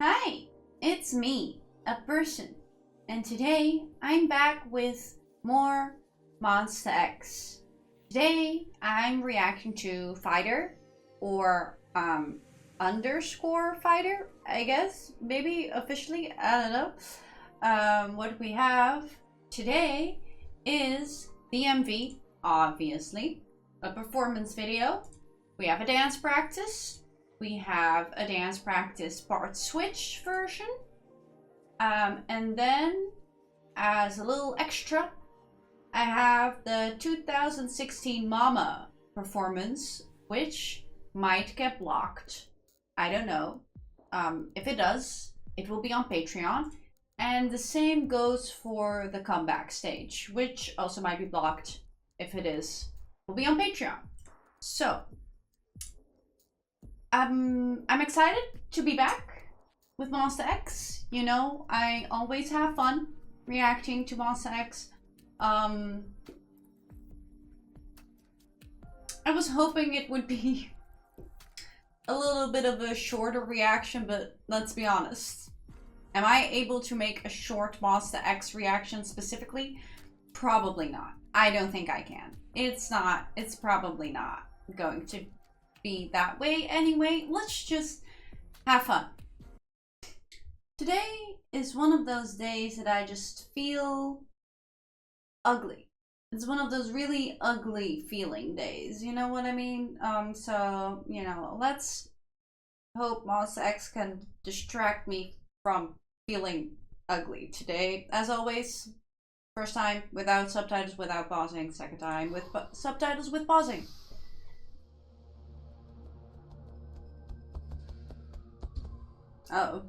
Hi, it's me, a person, and today I'm back with more Monsta X. Today I'm reacting to Fighter or underscore Fighter, I guess, maybe officially, I don't know. What we have today is the MV, obviously, a performance video. We have a dance practice. We have a dance practice part switch version. And then, as a little extra, I have the 2016 Mama performance, which might get blocked. I don't know. If it does, it will be on Patreon. And the same goes for the comeback stage, which also might be blocked. If it is, it will be on Patreon. So, I'm excited to be back with Monsta X. You know, I always have fun reacting to Monsta X. I was hoping it would be a little bit of a shorter reaction, but let's be honest. Am I able to make a short Monsta X reaction specifically? Probably not. I don't think I can. It's probably not going to be that way anyway. Let's just have fun. Today is one of those days that I just feel ugly. It's one of those really ugly feeling days, you know what I mean? So, you know, let's hope Monsta X can distract me from feeling ugly today. As always, first time without subtitles, without pausing. Second time with subtitles with pausing. Uh-oh.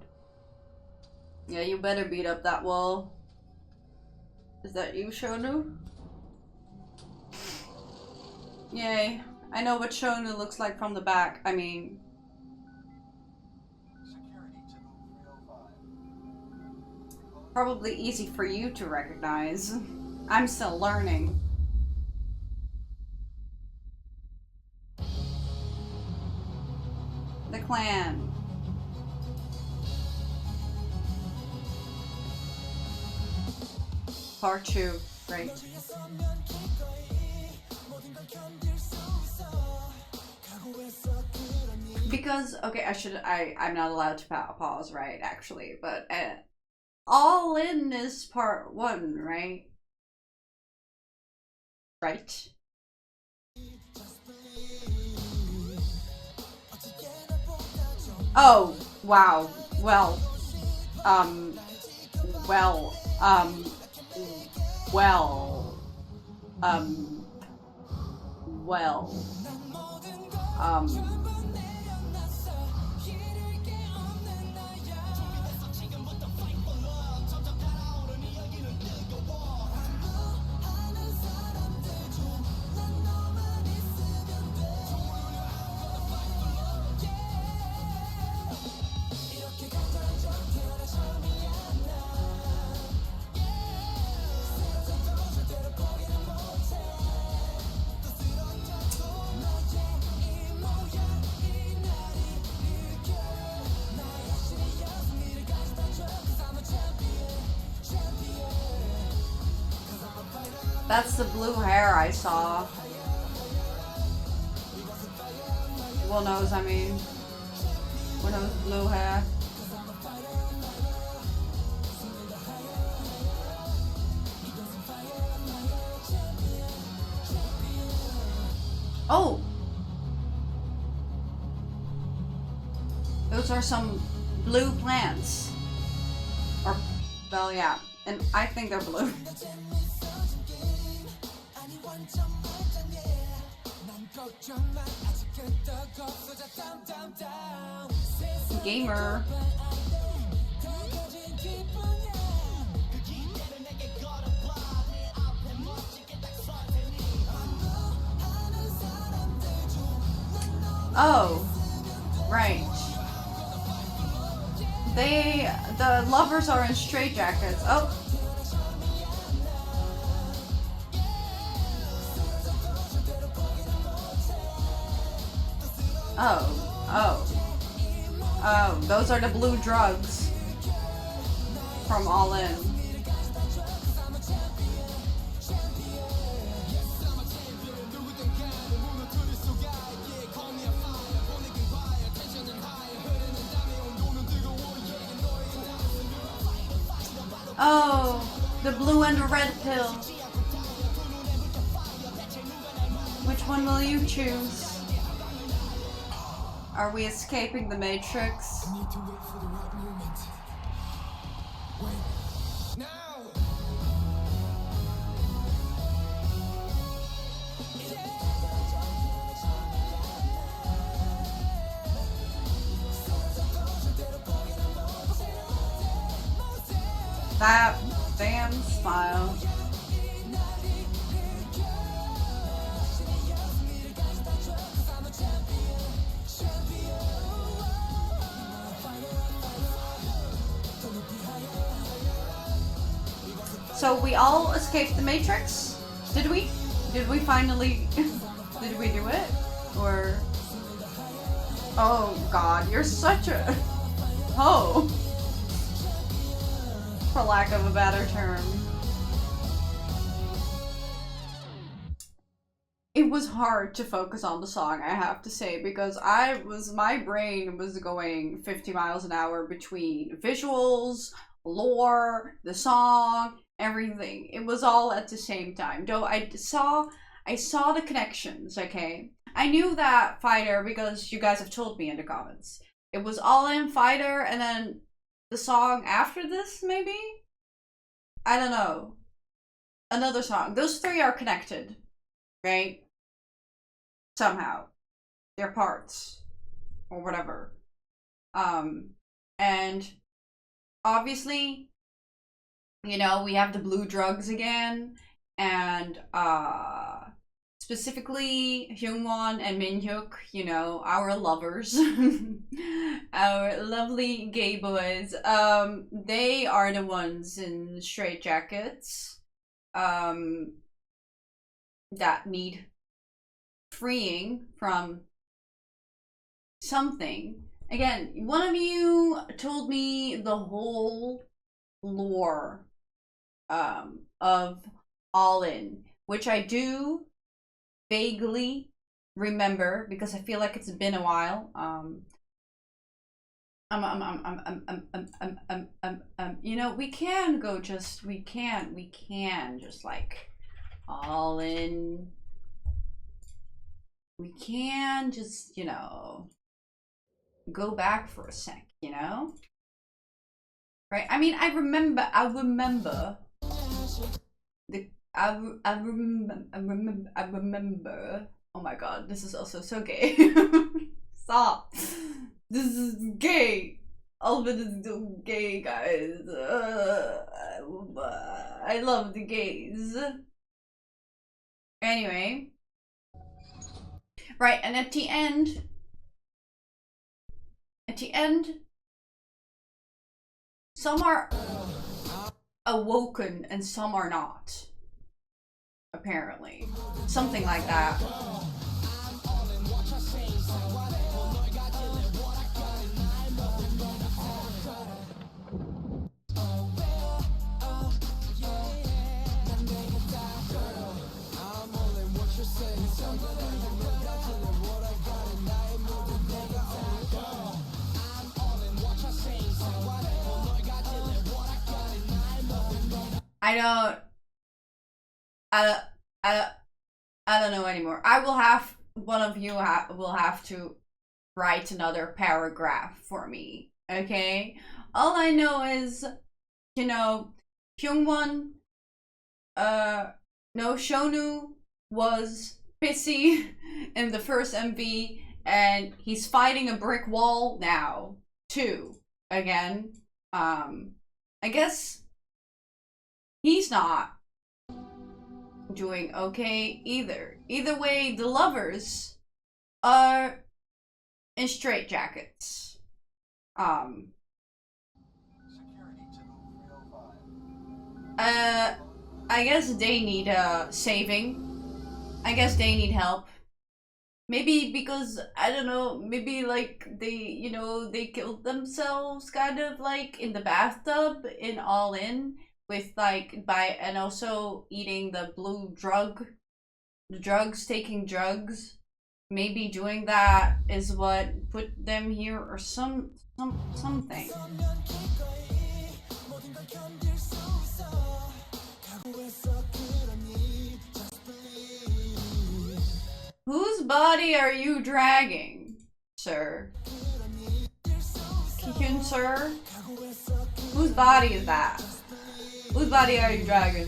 Yeah, you better beat up that wall. Is that you, Shonu? Yay. I know what Shonu looks like from the back. I mean... probably easy for you to recognize. I'm still learning. The clan. Part 2, right. Because, okay, I'm not allowed to pause, right, actually, but All In is part 1, right? Right? Oh, wow. Well, well, well, well, that's the blue hair I saw. Well, nose, I mean. One nose, blue hair. Oh! Those are some blue plants. Or, well, yeah. And I think they're blue. Gamer. Oh, right. The lovers are in straitjackets. Oh. Oh. Oh, those are the blue drugs from All In. Oh, the blue and the red pill. Which one will you choose? Are we escaping the Matrix? That damn smile. So we all escaped the Matrix? Did we? Did we finally... Did we do it? Or... Oh god, you're such a... Oh! For lack of a better term. It was hard to focus on the song, I have to say, because my brain was going 50 miles an hour between visuals, lore, the song, everything. It was all at the same time. Though I saw the connections, okay? I knew that Fighter because you guys have told me in the comments. It was All In, Fighter, and then the song after this, maybe? I don't know. Another song. Those three are connected, right? Somehow. They're parts. Or whatever. And obviously, you know, we have the blue drugs again, and specifically Hyungwon and Minhyuk, you know, our lovers, our lovely gay boys. They are the ones in straitjackets, that need freeing from something. Again, one of you told me the whole lore of All In, which I do vaguely remember because I feel like it's been a while. You know, we can just like All In. We can just, you know, go back for a sec, you know? Right? I mean, I remember the I remember. Oh my god, this is also so gay. Stop. This is gay. All of it is so gay, guys. I love the gays. Anyway. Right, and at the end, some are awoken and some are not. Apparently. Something like that. I don't know anymore. One of you will have to write another paragraph for me, okay? All I know is, you know, Hyungwon, no, Shonu was pissy in the first MV, and he's fighting a brick wall now, too, again. I guess he's not doing okay either. Either way, the lovers are in straitjackets. I guess they need saving. I guess they need help. Maybe because, I don't know, maybe like they killed themselves kind of like in the bathtub in All In with like and also eating the blue the drugs, taking drugs. Maybe doing that is what put them here or something. Whose body are you dragging, sir? Kikun, sir? Whose body is that? Whose body are you dragging?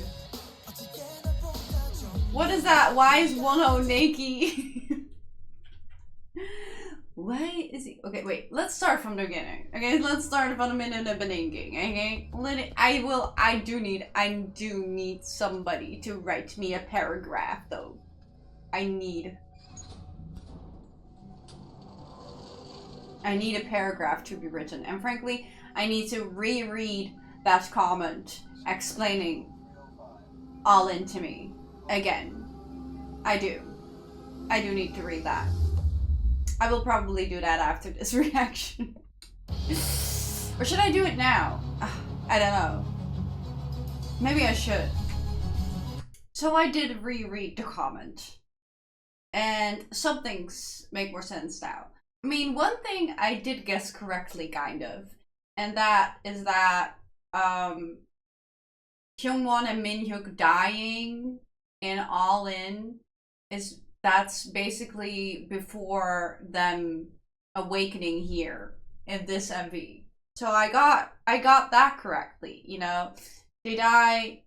What is that? Why is Wono naked? Why is he? Okay, wait. Let's start from the beginning. Okay, let's start from the beginning. Okay, I do need somebody to write me a paragraph, though. I need a paragraph to be written, and frankly, I need to reread that comment explaining All In to me again. I do need to read that. I will probably do that after this reaction. Or should I do it now? I don't know. Maybe I should. So I did reread the comment, and some things make more sense now. I mean, one thing I did guess correctly, kind of, and that is that Kyungwon and Minhyuk dying in All In that's basically before them awakening here in this MV. So I got that correctly, you know. They die,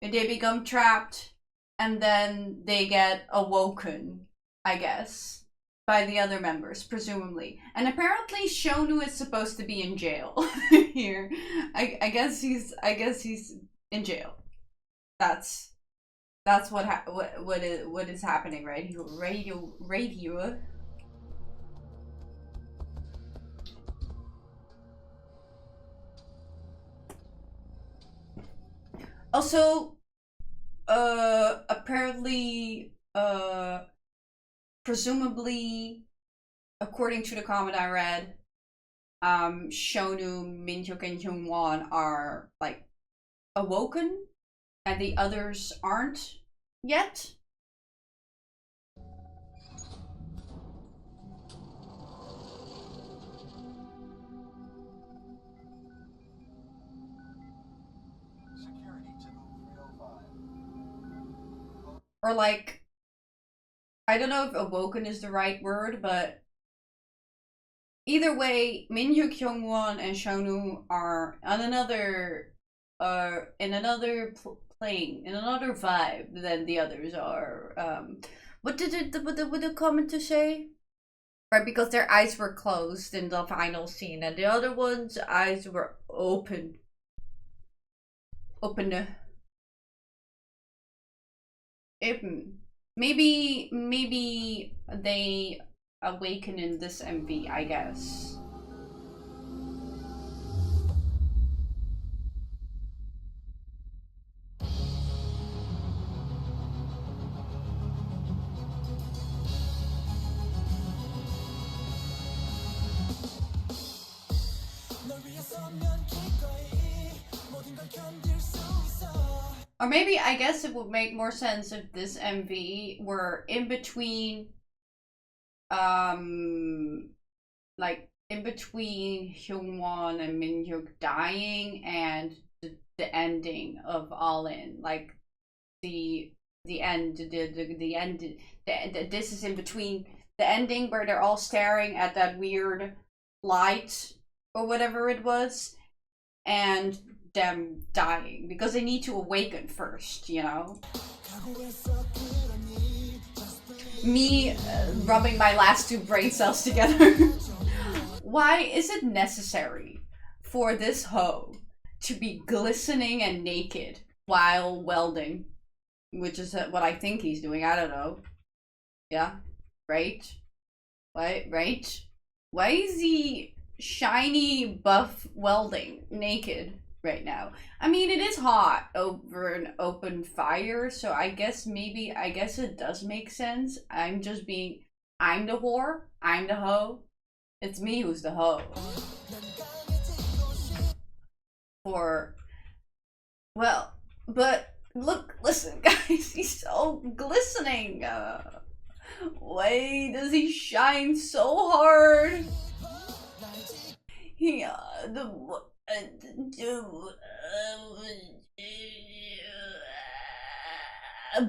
they become trapped, and then they get awoken, I guess, by the other members, presumably. And apparently Shonu is supposed to be in jail here. I guess he's in jail. That's what is happening right here. Also, apparently, presumably, according to the comment I read, Shonu, Minhyuk, and Hyungwon are like awoken, and the others aren't yet. Or like, I don't know if awoken is the right word, but either way, Minhyuk, Hyungwon, and Shonu are on another in another plane, in another vibe than the others are. What did the commenter say? Right, because their eyes were closed in the final scene, and the other one's eyes were open. Maybe they awaken in this MV, I guess. Or maybe, I guess it would make more sense if this MV were in between, like, in between Hyungwon and Minhyuk dying and the ending of All In. Like, the end, the end, this is in between the ending where they're all staring at that weird light or whatever it was, and them dying, because they need to awaken first, you know? Me rubbing my last two brain cells together. Why is it necessary for this hoe to be glistening and naked while welding? Which is what I think he's doing, I don't know. Yeah, right? Right? Why is he shiny, buff welding naked right now? I mean, it is hot over an open fire, so I guess it does make sense. I'm just being I'm the whore. I'm the hoe. It's me who's the hoe. For, well, but look, listen, guys, he's so glistening. Why does he shine so hard? He,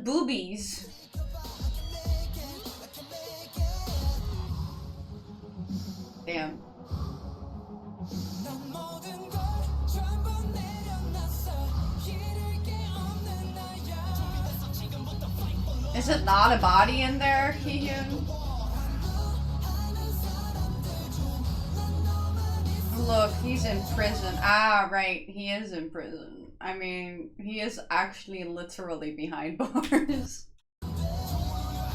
boobies. Damn. Is it not a body in there, Ki-hyun? Look, he's in prison. Ah, right, he is in prison. I mean, he is actually literally behind bars.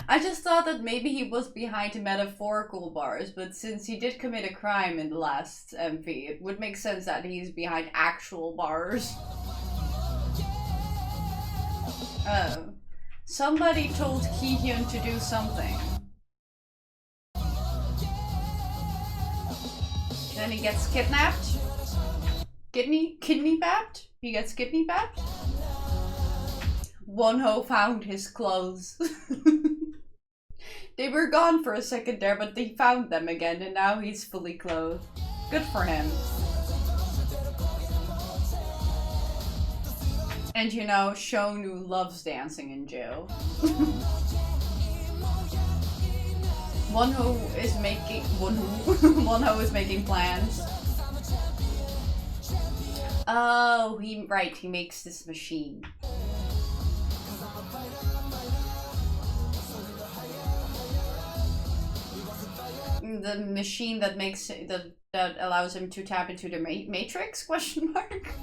I just thought that maybe he was behind metaphorical bars, but since he did commit a crime in the last MP, it would make sense that he's behind actual bars. Oh. Somebody told Ki-hyun to do something. Then he gets kidnapped? Kidney-bapped? He gets kidney-bapped? Wonho found his clothes. They were gone for a second there, but they found them again, and now he's fully clothed. Good for him. And you know, Shonu loves dancing in jail. Wonho is making plans. Oh, he makes this machine. The machine that makes that allows him to tap into the matrix? Question mark.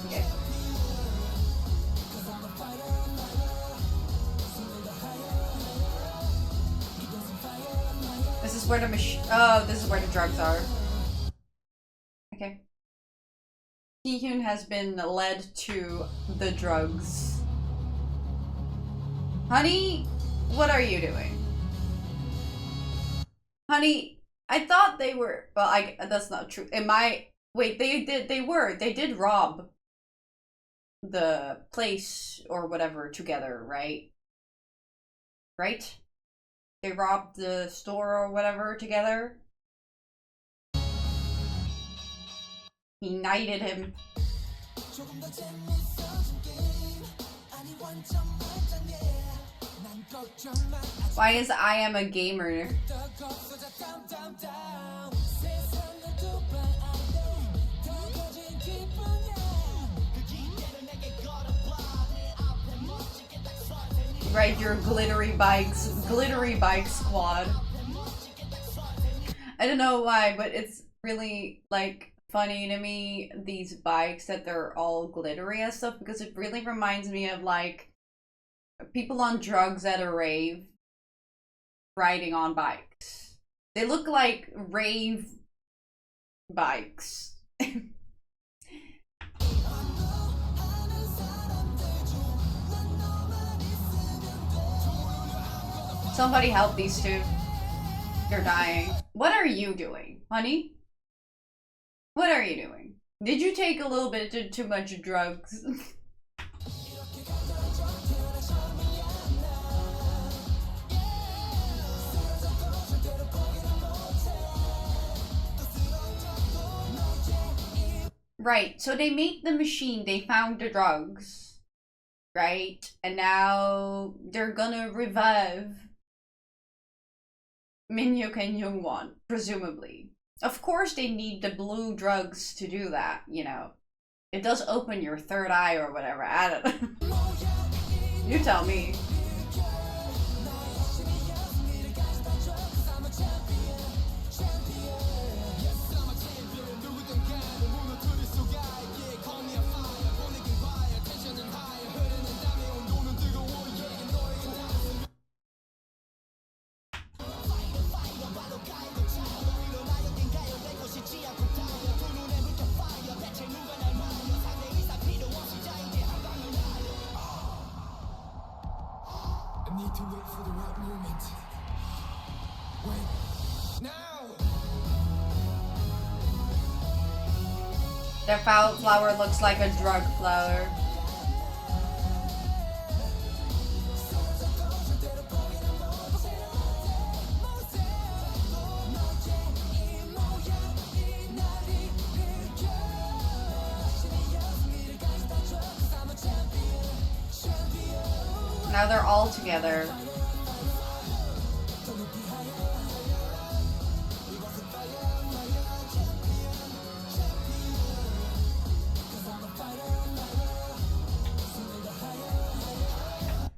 Okay. This is where the machine. Oh, this is where the drugs are. Okay. Ki-hyun has been led to the drugs. Honey, what are you doing? Honey, I thought they were. Well, that's not true. Wait, they did rob the place or whatever together, right? Right? They robbed the store or whatever together. He knighted him. Why is I am a gamer? Right, your glittery bike squad. I don't know why, but it's really like funny to me, these bikes that they're all glittery and stuff, because it really reminds me of like people on drugs at a rave riding on bikes. They look like rave bikes. Somebody help these two. They're dying. What are you doing, honey? What are you doing? Did you take a little bit too much drugs? Right, so they made the machine, they found the drugs, right? And now they're gonna revive Minhyuk and Youngwon, presumably. Of course they need the blue drugs to do that, you know. It does open your third eye or whatever, I don't know. You tell me. Need to wait for the right moment. Their flower looks like a drug flower. Now they're all together.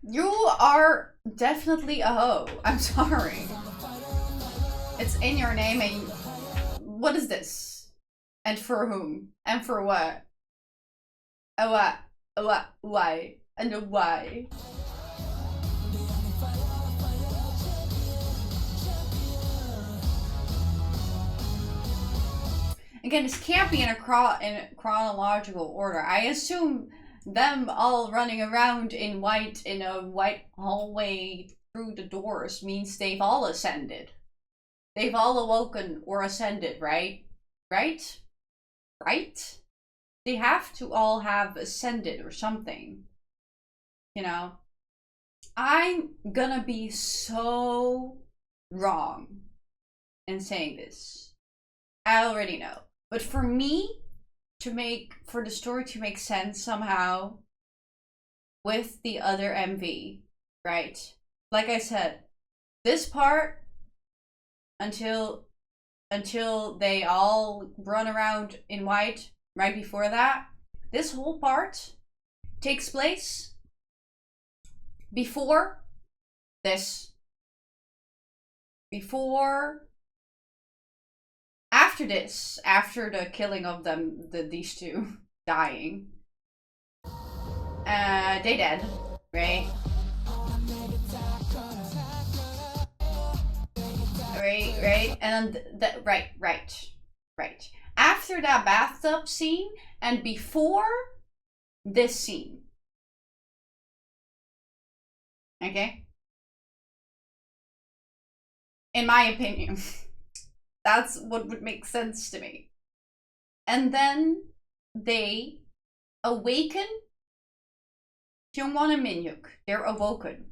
You are definitely a hoe. I'm sorry. It's in your name and what is this? And for whom? And for what? What? Why? And why? Again, this can't be in a chronological order. I assume them all running around in white in a white hallway through the doors means they've all ascended. They've all awoken or ascended, right? Right? Right? They have to all have ascended or something. You know? I'm gonna be so wrong in saying this. I already know. But for me, for the story to make sense somehow with the other MV, right? Like I said, this part until they all run around in white right before that, this whole part takes place before this. After this, after the killing of them, these two dying, they dead, right? Right, and then right. After that bathtub scene and before this scene, okay? In my opinion. That's what would make sense to me. And then they awaken Kyungwon and Minhyuk. They're awoken.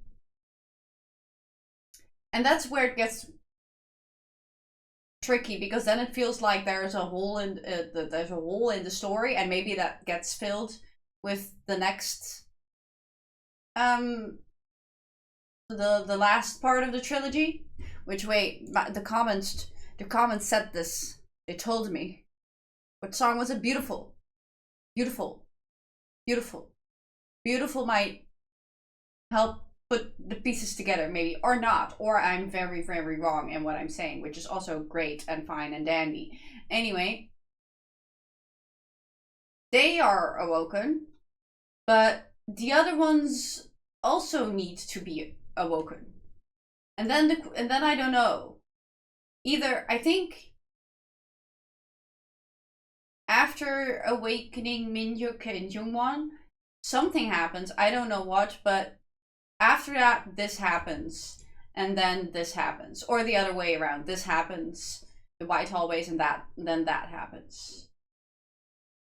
And that's where it gets tricky, because then it feels like there's a hole in the story, and maybe that gets filled with the next the last part of the trilogy. Which, wait, the comments said this. They told me. What song was it? Beautiful. Beautiful. Beautiful. Beautiful might help put the pieces together, maybe. Or not. Or I'm very, very wrong in what I'm saying, which is also great and fine and dandy. Anyway. They are awoken. But the other ones also need to be awoken. And then I don't know. Either, I think, after awakening Minhyuk and Jungwon, something happens. I don't know what, but after that, this happens. And then this happens. Or the other way around. This happens, the white hallways, and then that happens.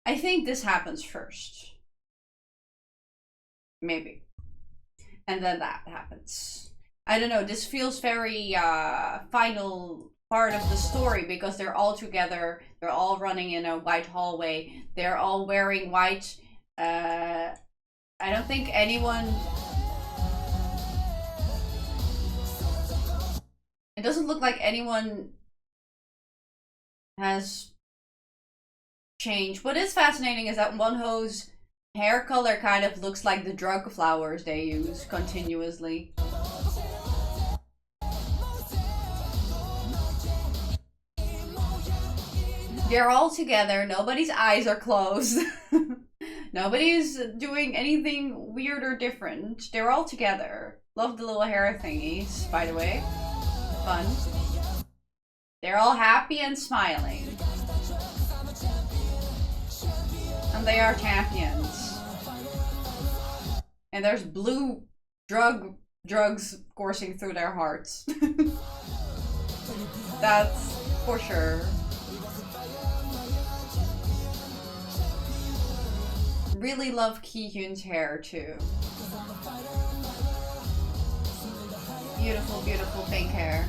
I think this happens first. Maybe. And then that happens. I don't know, this feels very final part of the story, because they're all together, they're all running in a white hallway, they're all wearing white. I don't think anyone... It doesn't look like anyone has changed. What is fascinating is that Wonho's hair color kind of looks like the drug flowers they use continuously. They're all together, nobody's eyes are closed. Nobody's doing anything weird or different. They're all together. Love the little hair thingies, by the way. Fun. They're all happy and smiling. And they are champions. And there's blue drugs coursing through their hearts. That's for sure. Really love Ki-hyun's hair too. Beautiful, beautiful pink hair.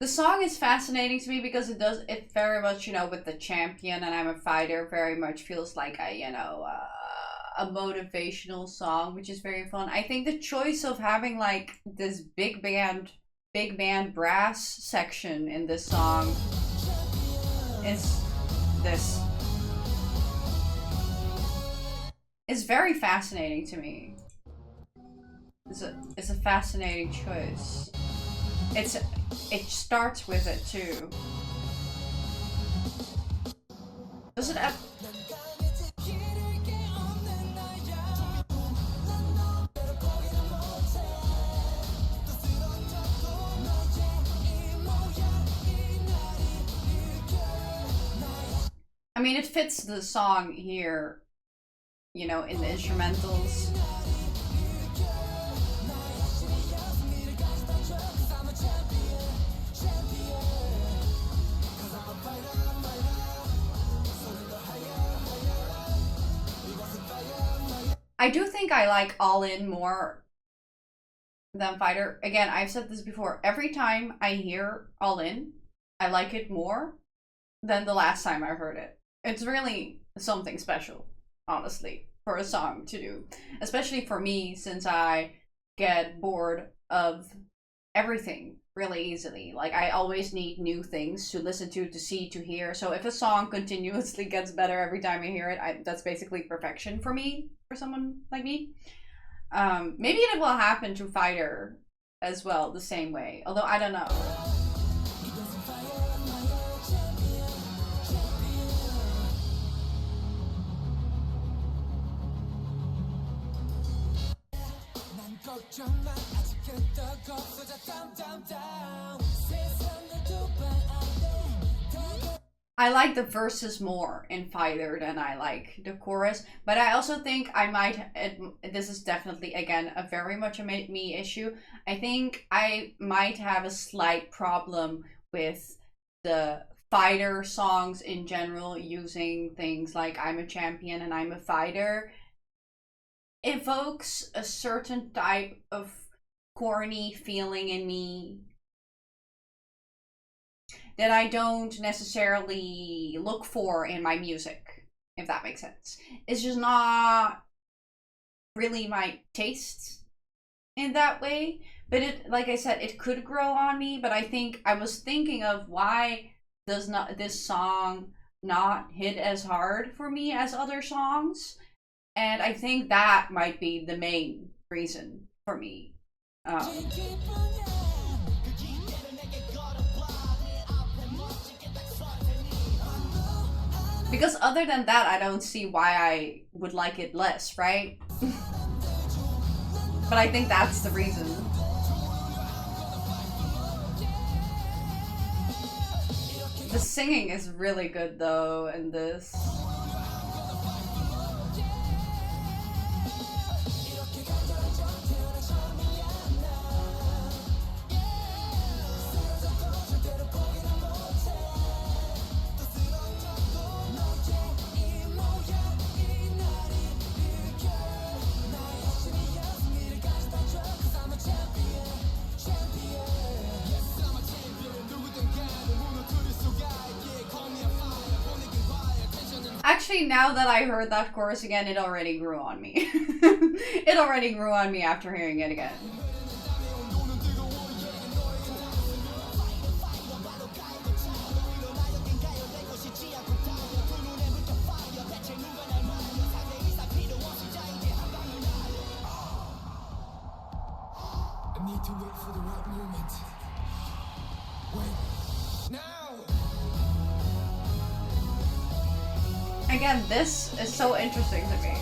The song is fascinating to me because it very much, with the champion and I'm a fighter, very much feels like a motivational song, which is very fun. I think the choice of having like this big band brass section in this song is this. It's very fascinating to me. It's a fascinating choice. It starts with it too. Does it have... I mean, it fits the song here, in the instrumentals. I do think I like All In more than Fighter. Again, I've said this before. Every time I hear All In, I like it more than the last time I heard it. It's really something special, honestly, for a song to do. Especially for me, since I get bored of everything really easily. Like, I always need new things to listen to see, to hear. So if a song continuously gets better every time I hear it, that's basically perfection for me, for someone like me. Maybe it will happen to Fighter as well, the same way. Although, I don't know. I like the verses more in Fighter than I like the chorus, but I also think I might, this is definitely, again, a very much a me issue. I think I might have a slight problem with the Fighter songs in general, using things like I'm a champion and I'm a fighter. Evokes a certain type of corny feeling in me that I don't necessarily look for in my music, if that makes sense. It's just not really my taste in that way. But it, like I said, it could grow on me, but I think I was thinking of why does not this song not hit as hard for me as other songs? And I think that might be the main reason for me. Because other than that, I don't see why I would like it less, right? But I think that's the reason. The singing is really good though in this. Actually, now that I heard that chorus again, it already grew on me. It already grew on me after hearing it again. I need to wait for the right moment. Wait. Now! Again, this is so interesting to me.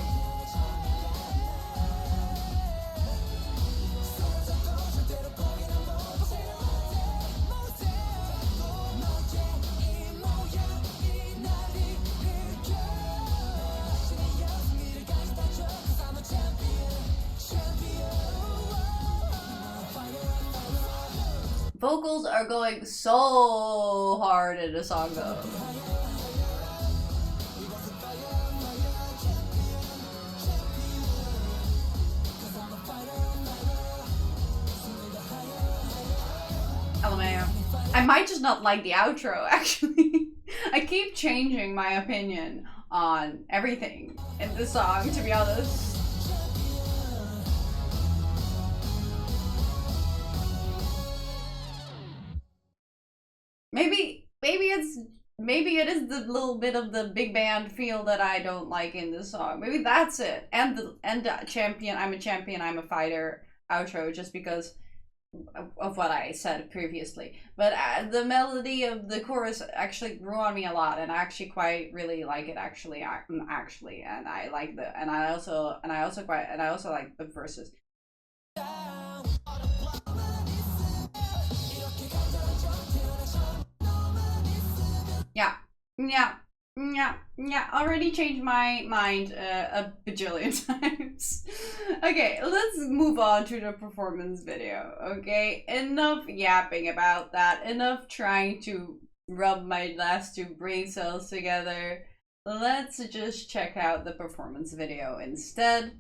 vocals are going so hard in the song though. LMAO. I might just not like the outro, actually. I keep changing my opinion on everything in this song, to be honest. Maybe it is the little bit of the big band feel that I don't like in this song. Maybe that's it. And the champion, I'm a champion, I'm a fighter outro, just because of what I said previously. But the melody of the chorus actually grew on me a lot, and I actually quite really like it. Actually, and I like the, and I also like the verses. Yeah. Already changed my mind a bajillion times. Okay, let's move on to the performance video. Okay, enough yapping about that. Enough trying to rub my last two brain cells together. Let's just check out the performance video instead.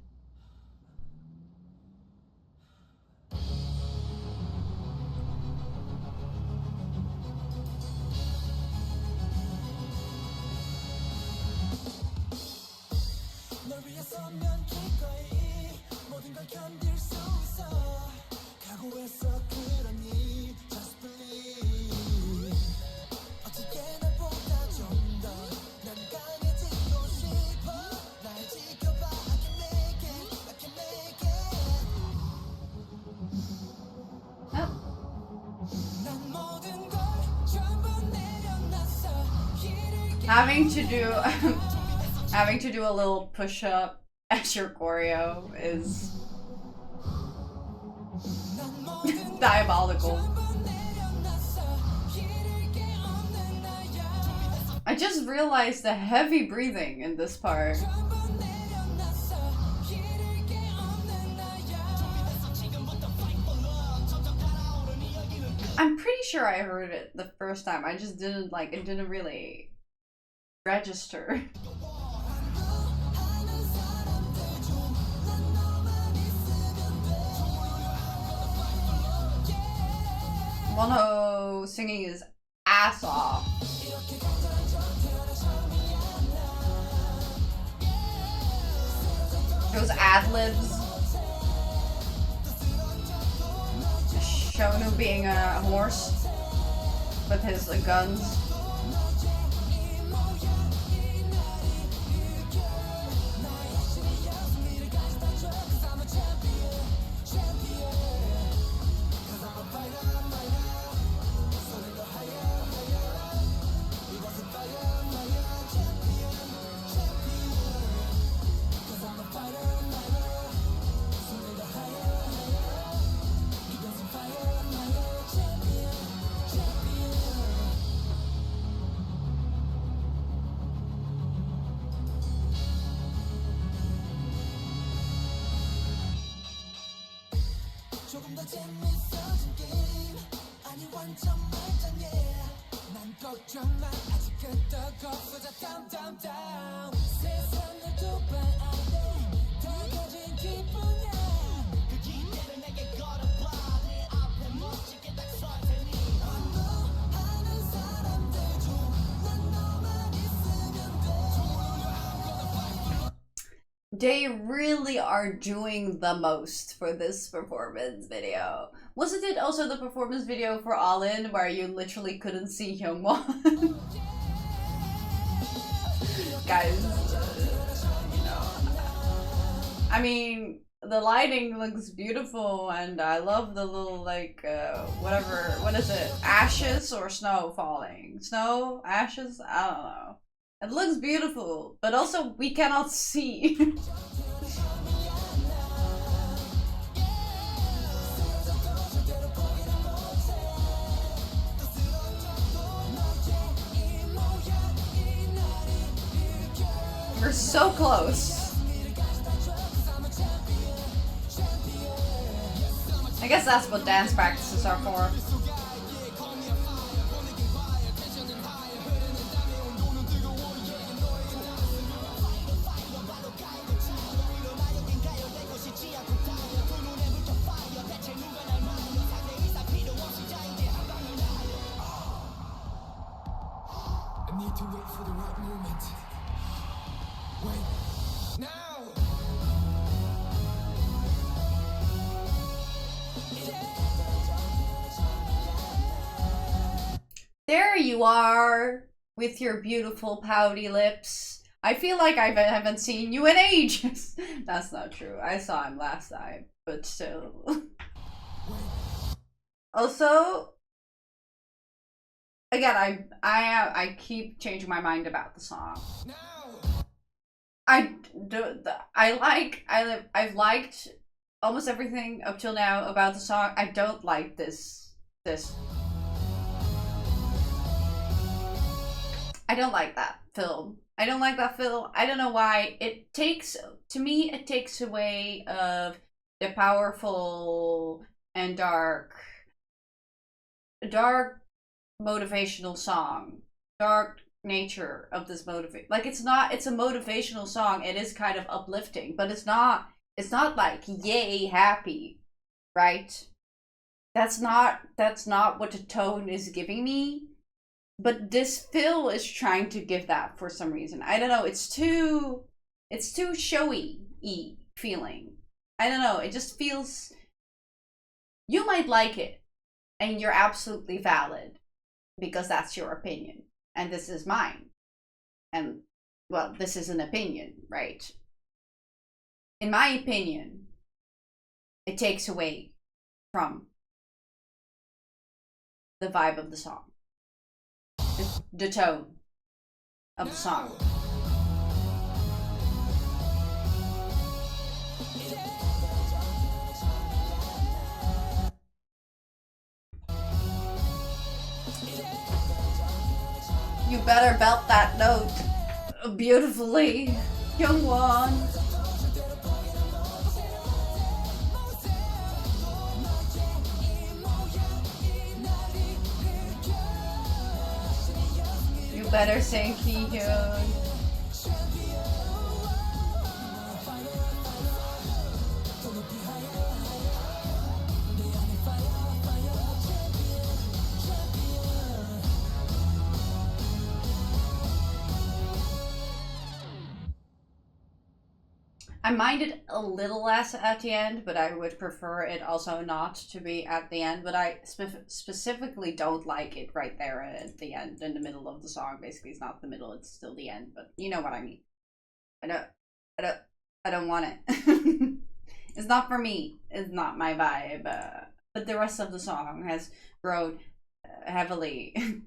Having to do a little push-up as your choreo is diabolical. I just realized the heavy breathing in this part. I'm pretty sure I heard it the first time. I just didn't like it, didn't really register. Mono singing his ass off. Those ad-libs. Shonu being a horse with his guns. They really are doing the most for this performance video. Wasn't it also the performance video for All In where you literally couldn't see Hyungwon? Guys, you know, I mean, the lighting looks beautiful, and I love the little, like, whatever, what is it? Ashes or snow falling? Snow? Ashes? I don't know. It looks beautiful, but also we cannot see. We're so close. I guess that's what dance practices are for. for the right moment. Wait, now! There you are, with your beautiful pouty lips. I feel like I haven't seen you in ages. That's not true. I saw him last time, but still. Also, again, I keep changing my mind about the song. I've liked almost everything up till now about the song. I don't like this. I don't like that film. I don't like that film. I don't know why. To me, it takes away of the powerful and dark motivational song. Dark nature of this like it's a motivational song. It is kind of uplifting, but it's not like yay happy, right? That's not what the tone is giving me. But this Phil is trying to give that for some reason. I don't know. It's too showy-y feeling. I don't know. It just feels. You might like it, and you're absolutely valid, because that's your opinion, and this is mine. And well, this is an opinion, right? In my opinion, it takes away from the vibe of the song. The tone of the song. You better belt that note beautifully, Youngwon. You better sing Ki-hyun. I minded a little less at the end, but I would prefer it also not to be at the end. But I specifically don't like it right there at the end, in the middle of the song. Basically, it's not the middle; it's still the end. But you know what I mean. I don't want it. It's not for me. It's not my vibe. But the rest of the song has grown heavily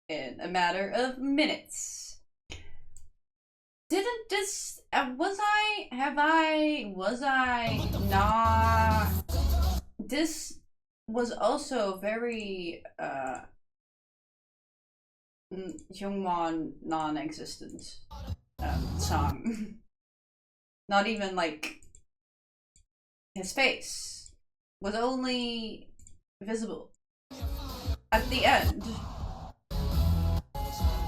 in a matter of minutes. Didn't this was I not, this was also very Jungwon non-existent song. Not even like his face was only visible at the end,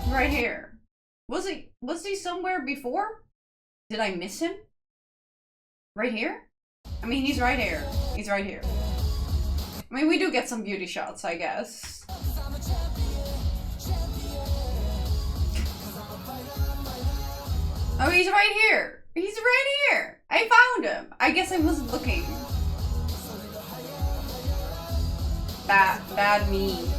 right here. Was he somewhere before? Did I miss him? Right here? I mean, he's right here. He's right here. I mean, we do get some beauty shots, I guess. Oh, he's right here. He's right here. I found him. I guess I wasn't looking. Bad me.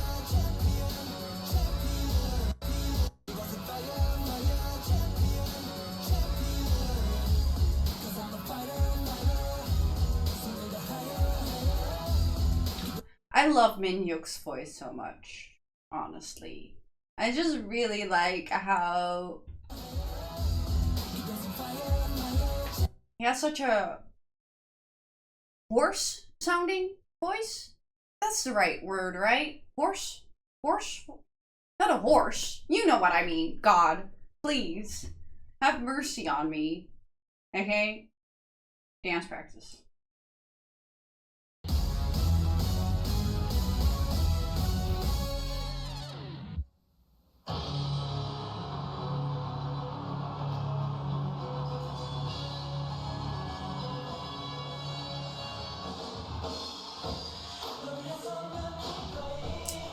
I love Min Hyuk's voice so much, honestly. I just really like how he has such a hoarse sounding voice. That's the right word, right? Hoarse? Horse? Not a horse. You know what I mean. God, please, have mercy on me. Okay? Dance practice.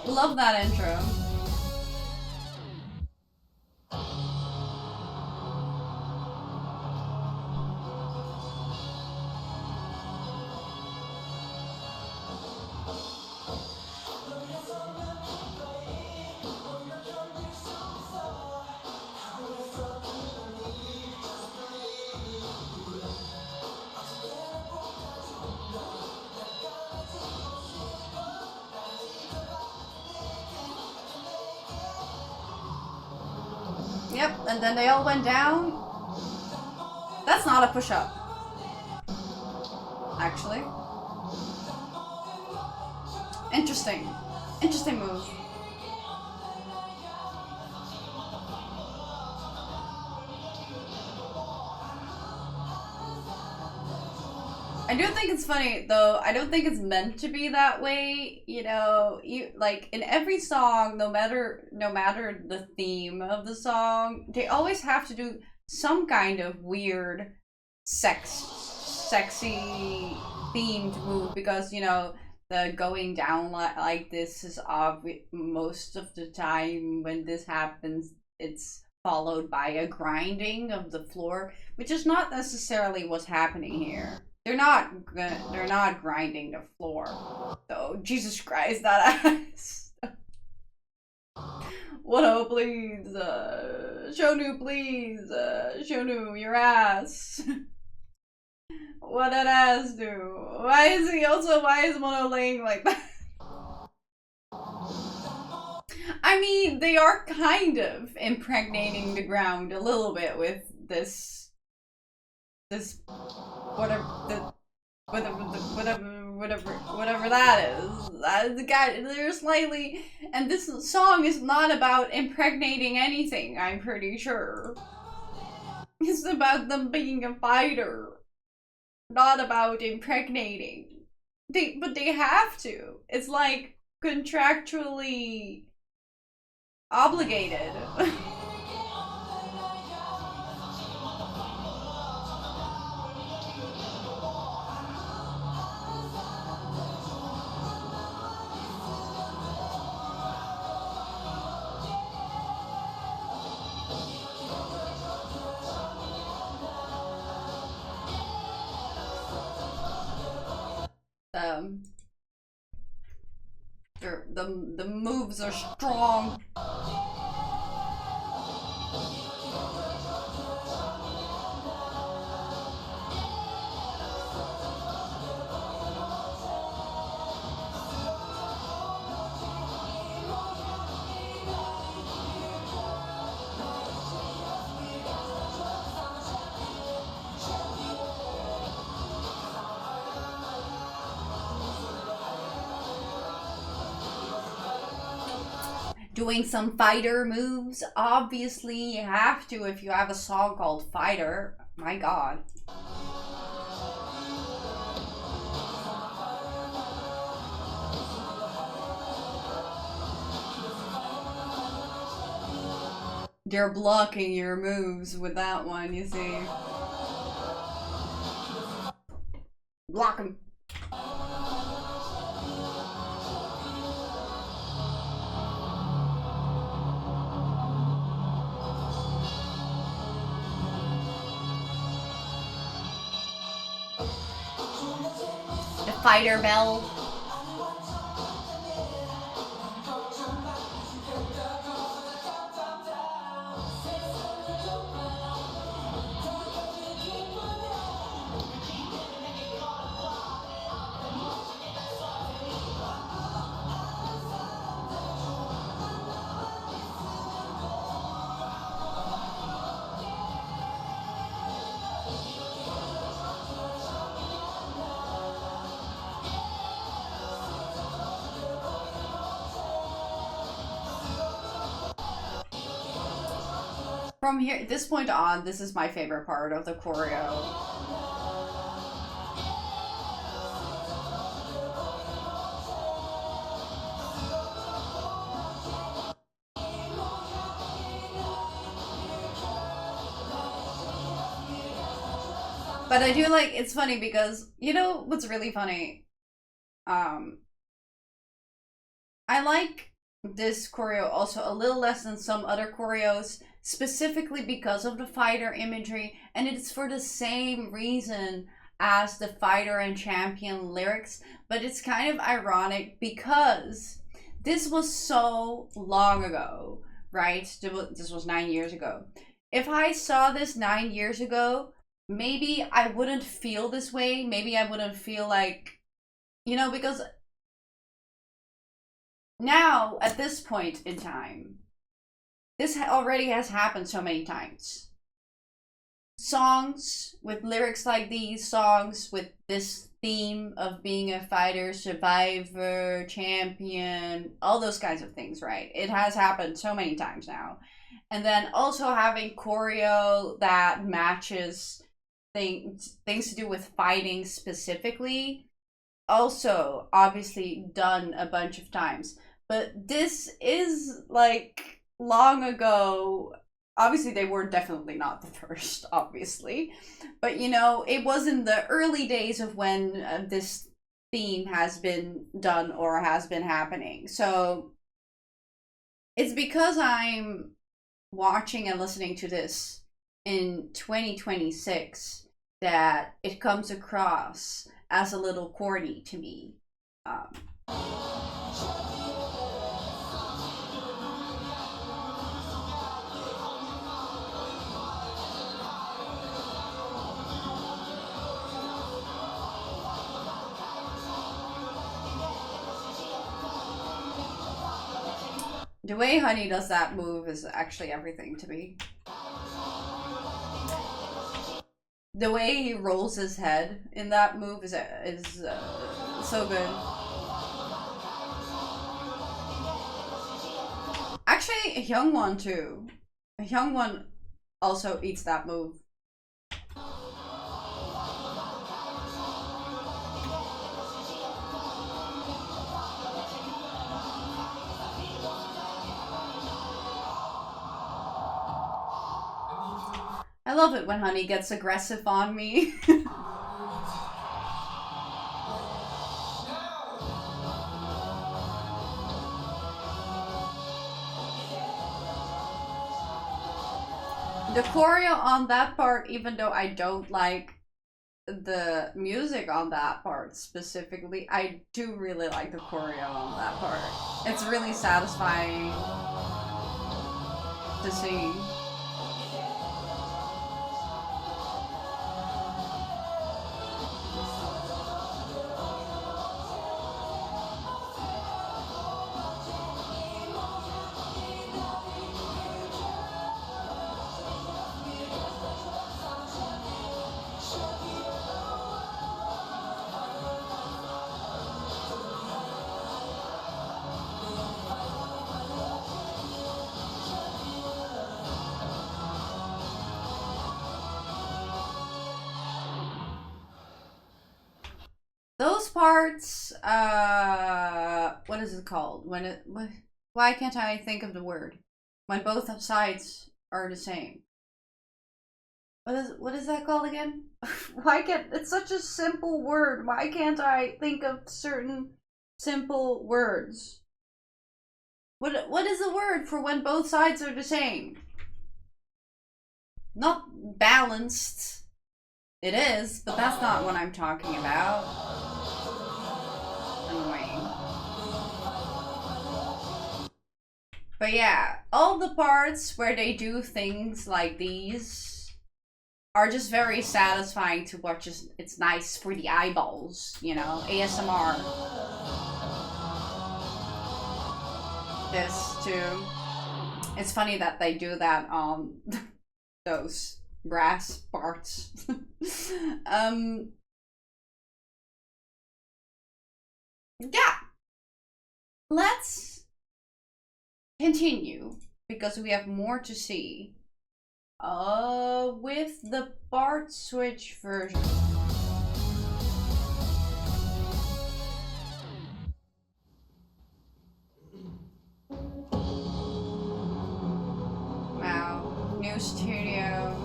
Love that intro. Yep, and then they all went down. That's not a push-up, actually. Interesting. Interesting move. I do think it's funny, though. I don't think it's meant to be that way. You know, you like in every song, no matter the theme of the song, they always have to do some kind of weird, sexy themed move because you know the going down like this is obvious most of the time when this happens. It's followed by a grinding of the floor, which is not necessarily what's happening here. They're not grinding the floor. So Jesus Christ, that ass. Whoa, please, Shonu, please, Shonu, your ass. What that ass do? Why is Mono laying like that? I mean, they are kind of impregnating the ground a little bit with this whatever that is. The guy, they're slightly, and this song is not about impregnating anything. I'm pretty sure it's about them being a fighter, not about impregnating. But they have to. It's like contractually obligated. The moves are strong. Doing some fighter moves. Obviously, you have to if you have a song called Fighter. My god. They're blocking your moves with that one, you see. Block them. The fighter bell. From here, this point on, this is my favorite part of the choreo. But I do like, it's funny because, you know what's really funny? I like this choreo also a little less than some other choreos, specifically because of the fighter imagery, and it's for the same reason as the fighter and champion lyrics, but it's kind of ironic because this was so long ago, right? This was 9 years ago. If I saw this 9 years ago, maybe I wouldn't feel this way. Maybe I wouldn't feel like, you know, because now, at this point in time, this already has happened so many times. Songs with lyrics like these, songs with this theme of being a fighter, survivor, champion, all those kinds of things, right? It has happened so many times now. And then also having choreo that matches things to do with fighting specifically, also obviously done a bunch of times. But this is like long ago. Obviously they were definitely not the first, obviously, but you know, it was in the early days of when this theme has been done or has been happening. So it's because I'm watching and listening to this in 2026 that it comes across as a little corny to me. Um, the way Honey does that move is actually everything to me. The way he rolls his head in that move is so good. Actually, a young one too. A young one also eats that move. I love it when Honey gets aggressive on me. The choreo on that part, even though I don't like the music on that part specifically, I do really like the choreo on that part. It's really satisfying to see. Those parts, what is it called? Why can't I think of the word? When both sides are the same. What is that called again? Why can't, it's such a simple word. Why can't I think of certain simple words? What is the word for when both sides are the same? Not balanced. It is, but that's not what I'm talking about. Annoying. But yeah, all the parts where they do things like these are just very satisfying to watch. It's nice for the eyeballs, you know, ASMR. This too. It's funny that they do that on those brass parts. Yeah, let's continue because we have more to see with the part switch version. Wow, new studio.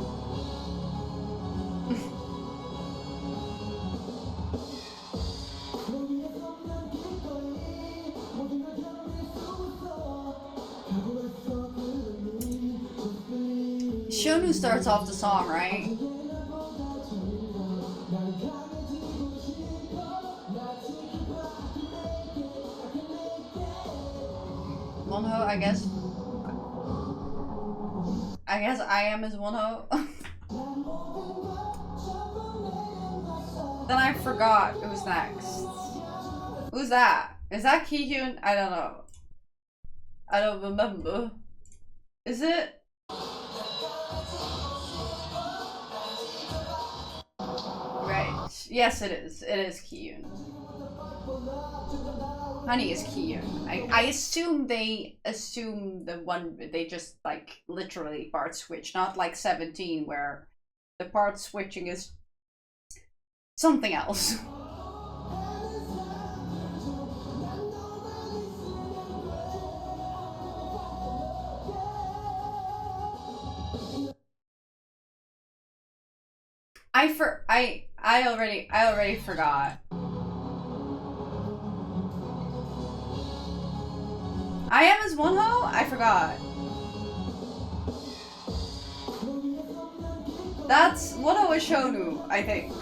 Shonu starts off the song, right? Wonho, I guess. I guess I am his Wonho. Then I forgot who's next. Who's that? Is that Kihyun? I don't know. I don't remember. Is it? Right. Yes, it is. It is Kiyun. Honey is Kiyun. I assume they assume the one they just like literally part switch, not like 17 where the part switching is something else. I already forgot. I am as Wonho? I forgot. That's Wonho is Shonu, I think.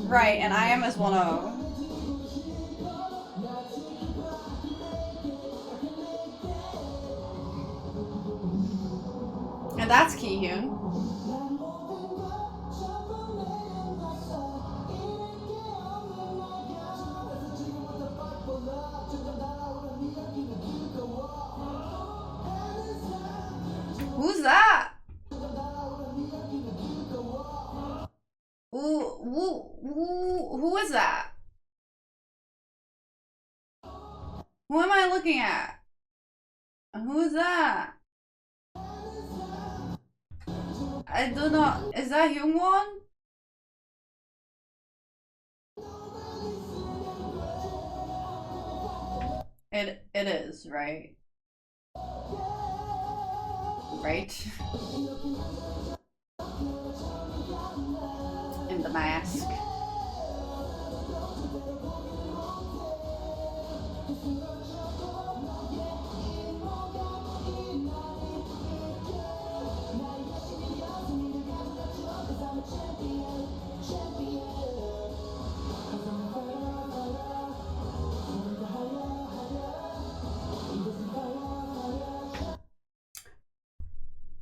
Right, and I am as Wonho. And that's Kihyun. Who's that? Who is that? Who am I looking at? Who is that? I do not. Is that Hyungwon? It is, right? Right? In the mask.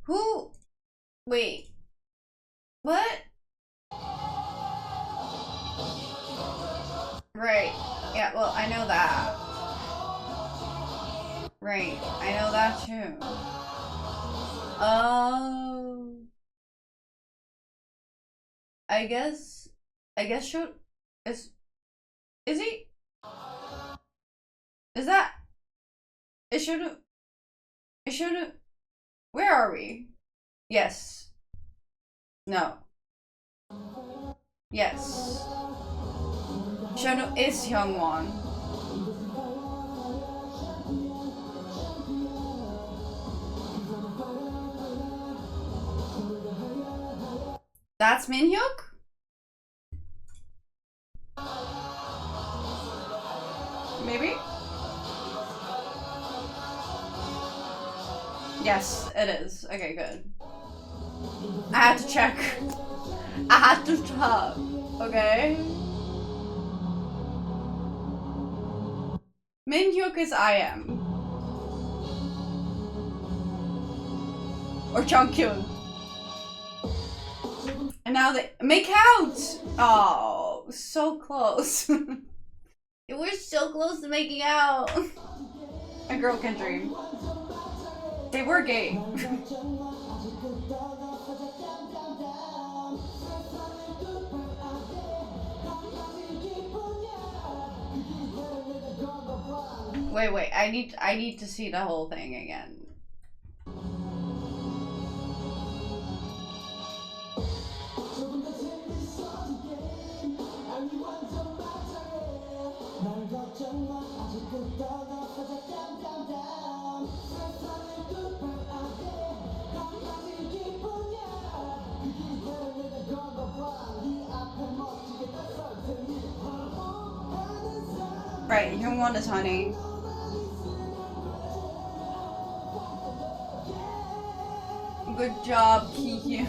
Who? Wait. What? Right. Yeah, well, I know that. Right. I know that too. Oh. I guess should is he? Is that it shouldn't where are we? Yes. No. Yes. Shonu is Hyungwon. That's Minhyuk? Maybe? Yes, it is. Okay, good. I had to check. I had to check. Okay? Minhyuk is I am. Or Jungkyun. And now they make out! Oh, so close. We're so close to making out. A girl can dream. They were gay. Wait, I need to see the whole thing again. Right, Hyungwon is honey. Good job, Kihyun.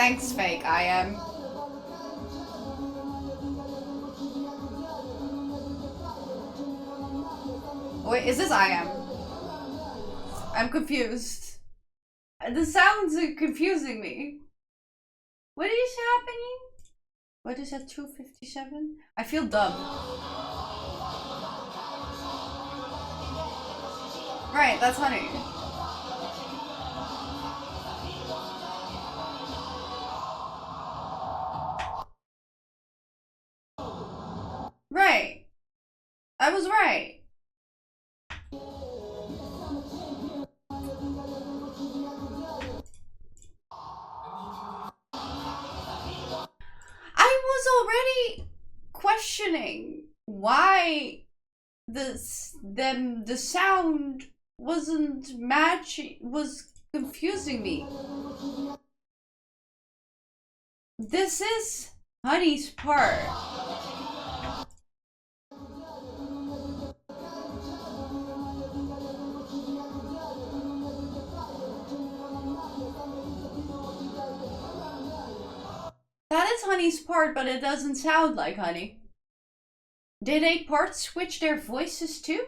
Thanks, fake. I am. Wait, is this I am? I'm confused. The sounds are confusing me. What is happening? What is that, 257? I feel dumb. Right, that's honey. Right. I was right. I was already questioning why the sound wasn't matching, was confusing me. This is Honey's part. That is Honey's part, but it doesn't sound like Honey. Did a part switch their voices too?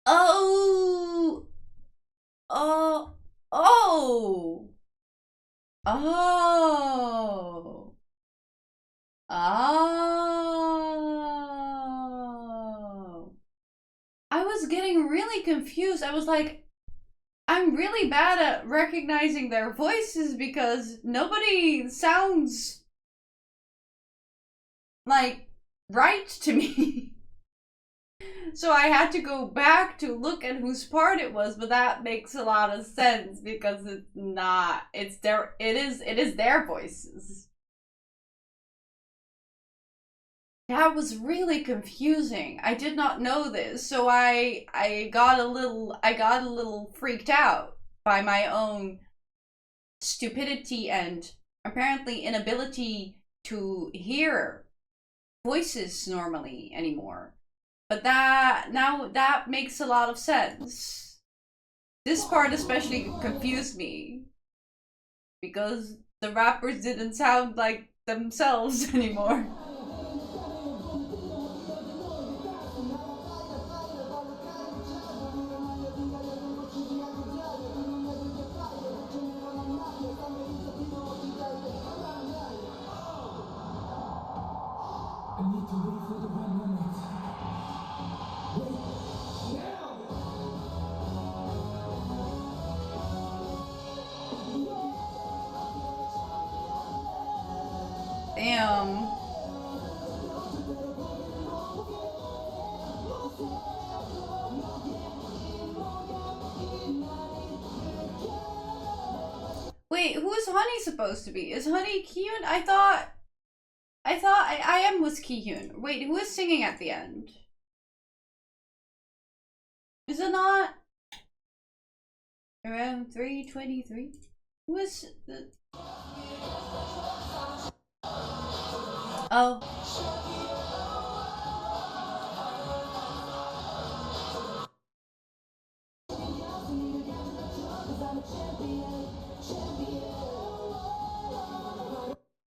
Oh! Oh! Oh! Oh! Oh! I was getting really confused. I was like, I'm really bad at recognizing their voices because nobody sounds like right to me. So I had to go back to look at whose part it was, but that makes a lot of sense because it's not. It's their. It is their voices. That was really confusing. I did not know this, so I got a little freaked out by my own stupidity and apparently inability to hear voices normally anymore. But that makes a lot of sense. This part especially confused me because the rappers didn't sound like themselves anymore. I need to wait for the right moment. Wait now! Damn. Wait, who is Honey supposed to be? Is Honey Kiyun? I am was Kiyun. Wait, who is singing at the end? Is it not around 3:23? Who is the? Oh.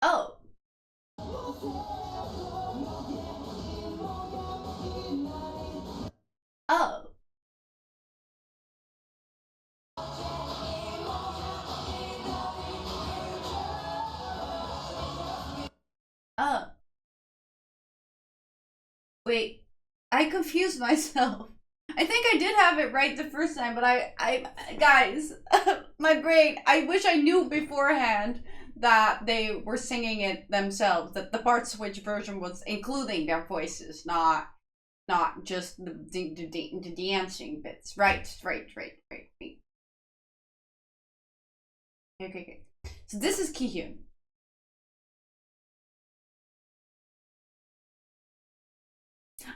Oh. Oh. Oh. Wait. I confused myself. I think I did have it right the first time, but guys, my brain, I wish I knew beforehand that they were singing it themselves, that the part switch version was including their voices, not just the dancing bits. Right. Okay. So this is Kihyun.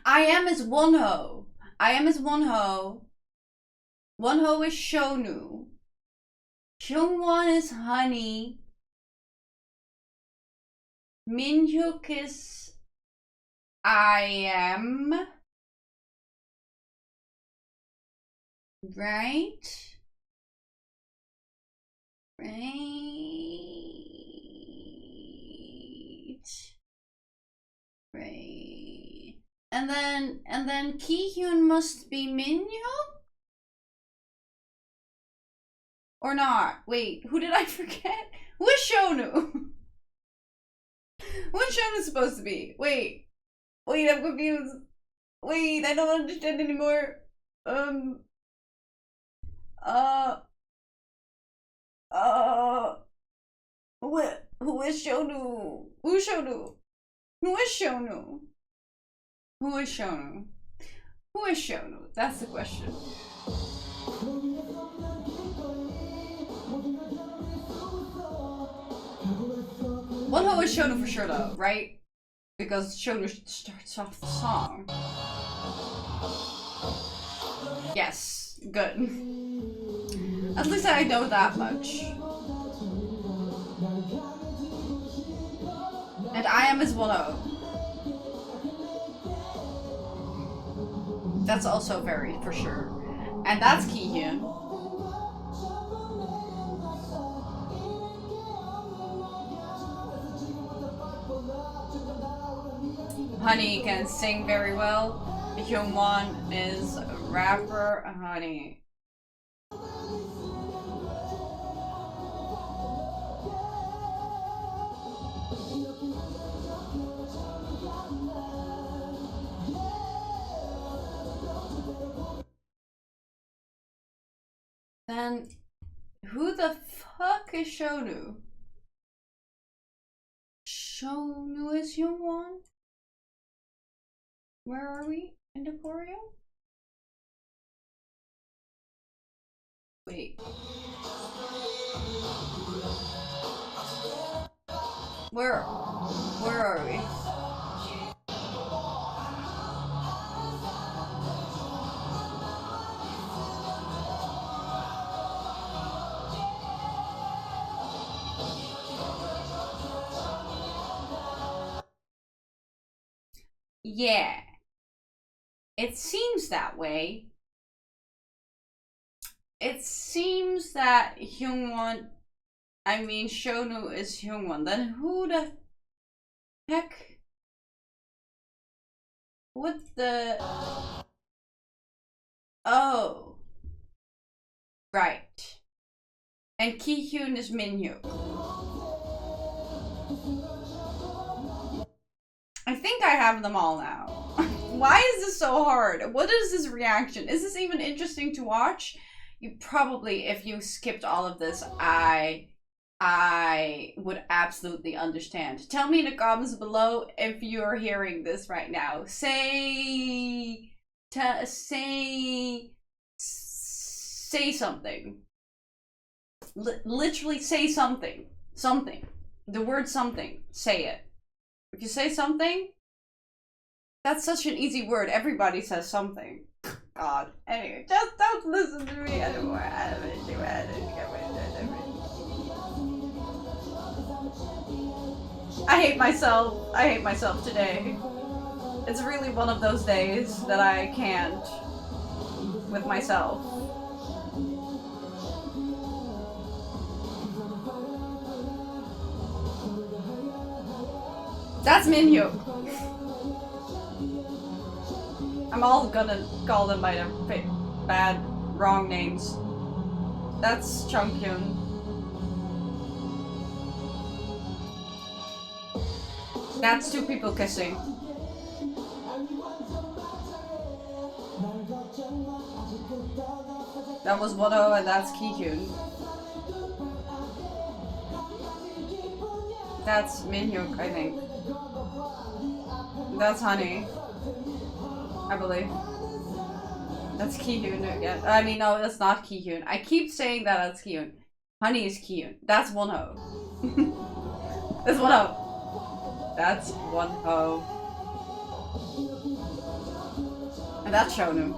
I am is Wonho. I am is Wonho. Wonho is Shonu. Jungwon is Honey. Minhyuk is I am. Right? Right. Right. And then Ki-hyun must be Minhyuk? Or not? Wait, who did I forget? Who is Shonu? Who is Shonu supposed to be? Wait, I'm confused. Wait, I don't understand anymore. Uh, uh, who is Shonu? Who's Shonu? Who is Shonu? Who is Shonu? Who is Shonu? That's the question. One Ho is Shonu for sure though, right? Because Shonu starts off the song. Yes, good. At least I know that much. And I am his 1-0. That's also very for sure. And that's Ki-hyun. Honey can sing very well. Hyungwon is a rapper. Honey. Then, who the fuck is Shonu? Shonu is Hyungwon? Where are we? In the choreo? Wait. Where are we? Yeah. It seems that way. It seems that Shonu is Hyungwon. Then who the heck? What the? Oh. Right. And Ki-hyun is Minhyuk. I think I have them all now. Why is this so hard? What is this reaction? Is this even interesting to watch? You probably, if you skipped all of this, I would absolutely understand. Tell me in the comments below if you're hearing this right now. Say something. Literally say something. Something. The word something. Say it. If you say something, that's such an easy word. Everybody says something. God. Anyway, just don't listen to me anymore. I hate myself. I hate myself today. It's really one of those days that I can't with myself. That's Minhyuk. I'm all gonna call them by their bad, wrong names. That's Chungkyun. That's two people kissing. That was 1-0 and that's Ki-hyun. That's Minhyuk, I think. That's Honey. I believe. That's Ki-hyun again. I mean, no, that's not Ki-hyun. I keep saying that that's Ki-hyun. Honey is Ki-hyun. That's 1-0. That's 1-0. That's 1-0. And that's Shonu.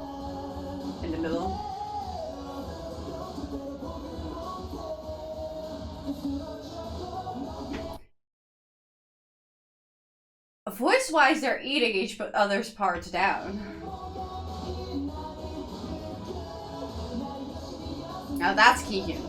In the middle. Voice-wise, they're eating each other's parts down. Now that's Kihyun.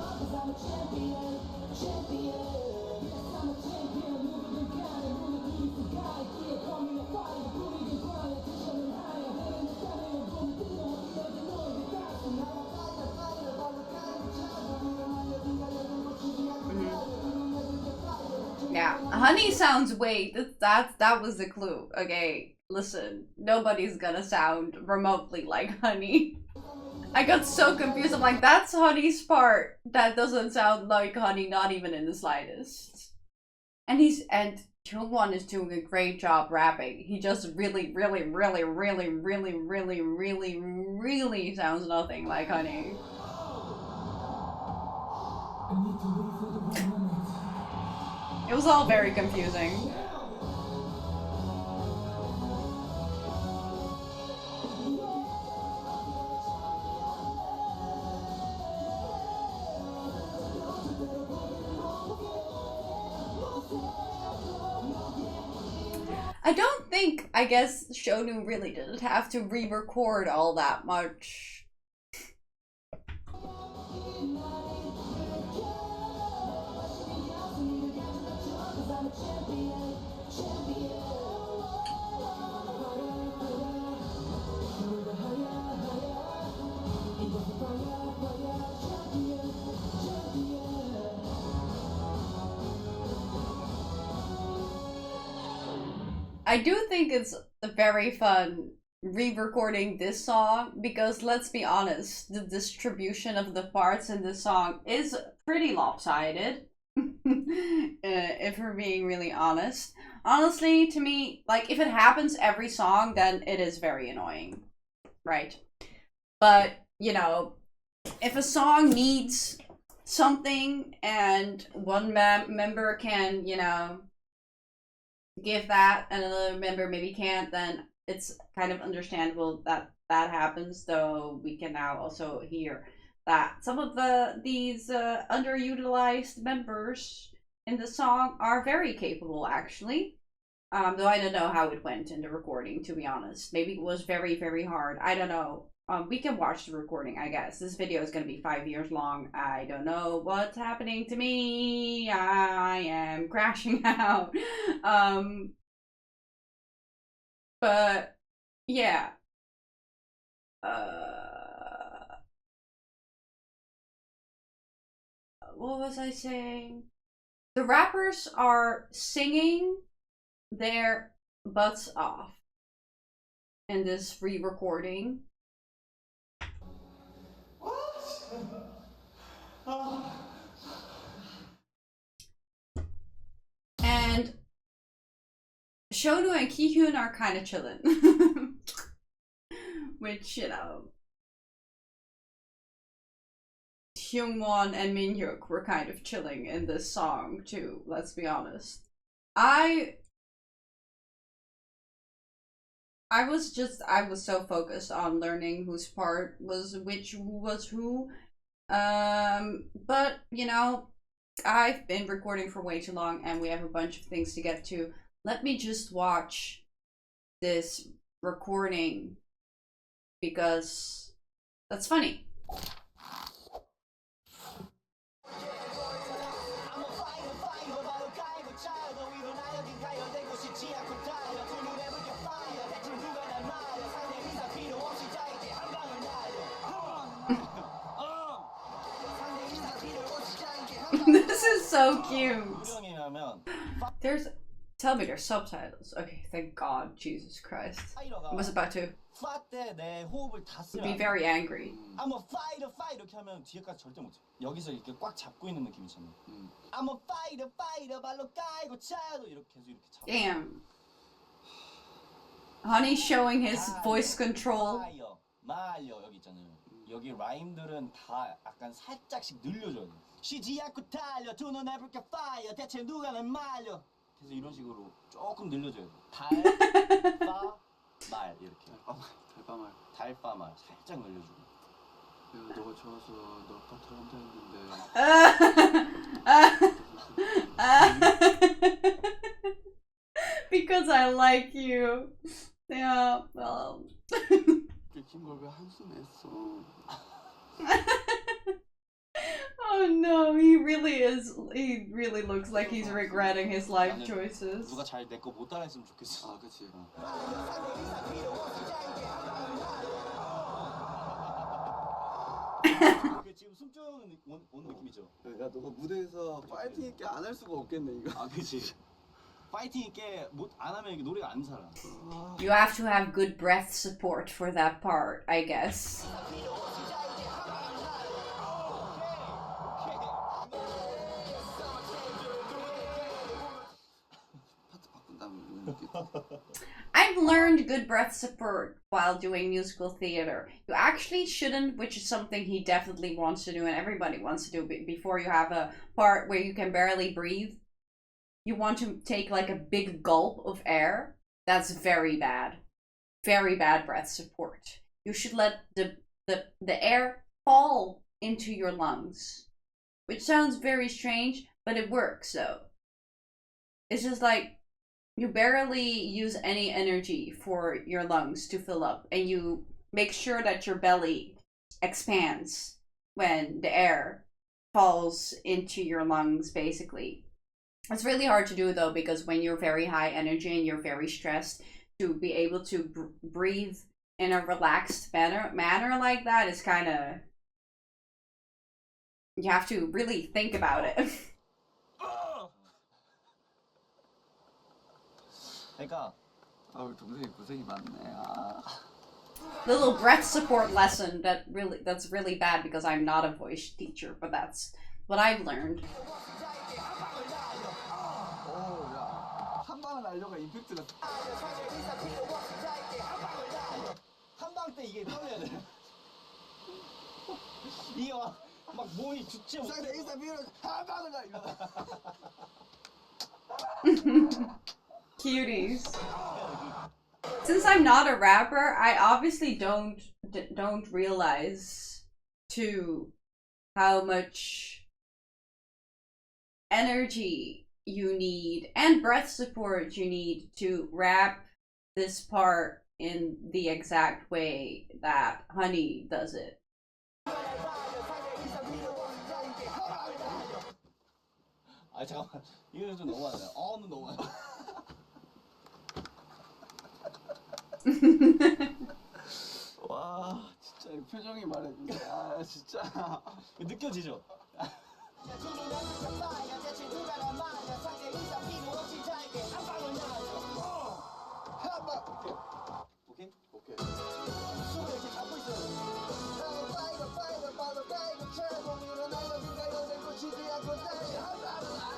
Yeah, honey sounds way. That was the clue. Okay, listen, nobody's gonna sound remotely like honey. I got so confused. I'm like, that's honey's part. That doesn't sound like honey, not even in the slightest. And Jungwon is doing a great job rapping. He just really sounds nothing like honey. I need to wait for the right moment. It was all very confusing. I don't think, I guess, Shonu really didn't have to re-record all that much. I do think it's very fun re-recording this song because let's be honest, the distribution of the parts in this song is pretty lopsided. If we're being really honest. Honestly, to me, like if it happens every song, then it is very annoying. Right? But, you know, if a song needs something and one member can, you know, give that and another member maybe can't, then it's kind of understandable that that happens. Though we can now also hear that some of these underutilized members in the song are very capable, actually. Though I don't know how it went in the recording, to be honest. Maybe it was very hard. I don't know. We can watch the recording, I guess. This video is going to be 5 years long. I don't know what's happening to me. I am crashing out. But yeah. What was I saying? The rappers are singing their butts off in this re-recording. And Shonu and Kihyun are kind of chilling. Which, you know, Hyungwon and Minhyuk were kind of chilling in this song too, let's be honest. I was so focused on learning whose part was which, who was who. But you know, I've been recording for way too long and we have a bunch of things to get to. Let me just watch this recording because that's funny. This is so cute. Tell me there's subtitles. Okay, thank God, Jesus Christ. I was about to be very angry. 이렇게 하면 뒤에까지 절대 못 쳐. 여기서 이렇게 꽉 잡고 있는 느낌 있잖아. I'm a fighter 발로 깔고 차도 이렇게 계속 이렇게 잡고. Damn. Honey showing his voice control. 말려 여기 있잖아요. 여기 라임들은 다 약간 살짝씩 늘려줘야 돼. 쉬지 않고 달려 두 눈에 불켜 fire 대체 누가 날 말려. 그래서 이런 식으로 조금 늘려줘야 돼. 달파말 이렇게. 달파말 살짝 늘려주고. 너가 좋아서 너 파트를 한다 했는데 Because I like you. Yeah, well. 낀 걸 왜 한숨 했어? does. He really looks like he's regretting his life choices. 누가 잘 내 거 못 따라했으면 좋겠어. 아, 그치. 지금 숨겨오는 온 느낌이죠. 야, 너가 무대에서 파이팅 있게 안 할 수가 없겠네, 이거. 아, 그렇지. 파이팅 있게 안 하면 이게 노래가 안 살아. You have to have good breath support for that part, I guess. 파트 바꾼다면 이런 느낌. I've learned good breath support while doing musical theater. You actually shouldn't, which is something he definitely wants to do and everybody wants to do before you have a part where you can barely breathe. You want to take like a big gulp of air. That's very bad. Very bad breath support. You should let the air fall into your lungs. Which sounds very strange, but it works though. It's just like you barely use any energy for your lungs to fill up, and you make sure that your belly expands when the air falls into your lungs, basically. It's really hard to do though, because when you're very high energy and you're very stressed, to be able to breathe in a relaxed manner like that is kind of, you have to really think about it. 그러니까 우리 동생이 고생이 많네. 아. Little breath support lesson that's really bad because I'm not a voice teacher, but that's what I've learned. 한 방을 날려가 임팩트가. 한 방 때 이게 떨려야 돼. 이게 막 몸이 주체 못해. 상대 인사 비로 한 방을 날려. Cuties. Since I'm not a rapper, I obviously don't realize too how much energy you need and breath support you need to rap this part in the exact way that Honey does it. 아 잠깐만 이거 좀 너무하네. 어는 너무하네. 와, 진짜 이 표정이 말해. 아, 진짜. 느껴지죠? 오케이? 오케이. 숨을 이렇게 잡고 있어요.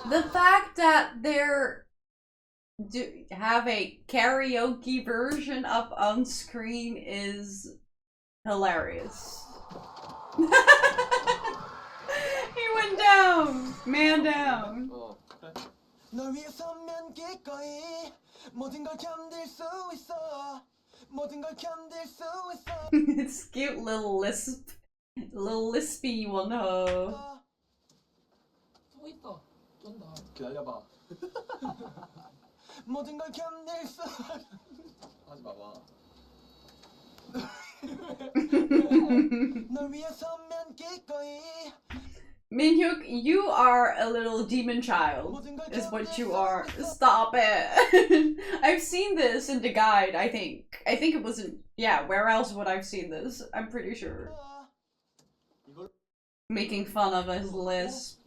The fact that they're have a karaoke version up on screen is hilarious. He went down, man down. 그래. 널 위해 서면 기꺼이 모든 걸 견딜 수 있어. 모든 걸 견딜 수 있어. It's cute little lispy one ho. 또 있다. 쩐다. 기다려봐. 모든 걸 견딜 수. 하지 마봐. 널 위해 서면 기꺼이. Minhyuk, you are a little demon child, is what you are. Stop it. I've seen this in the guide, I think. I think it was in, yeah, where else would I've seen this? I'm pretty sure. Making fun of his lisp.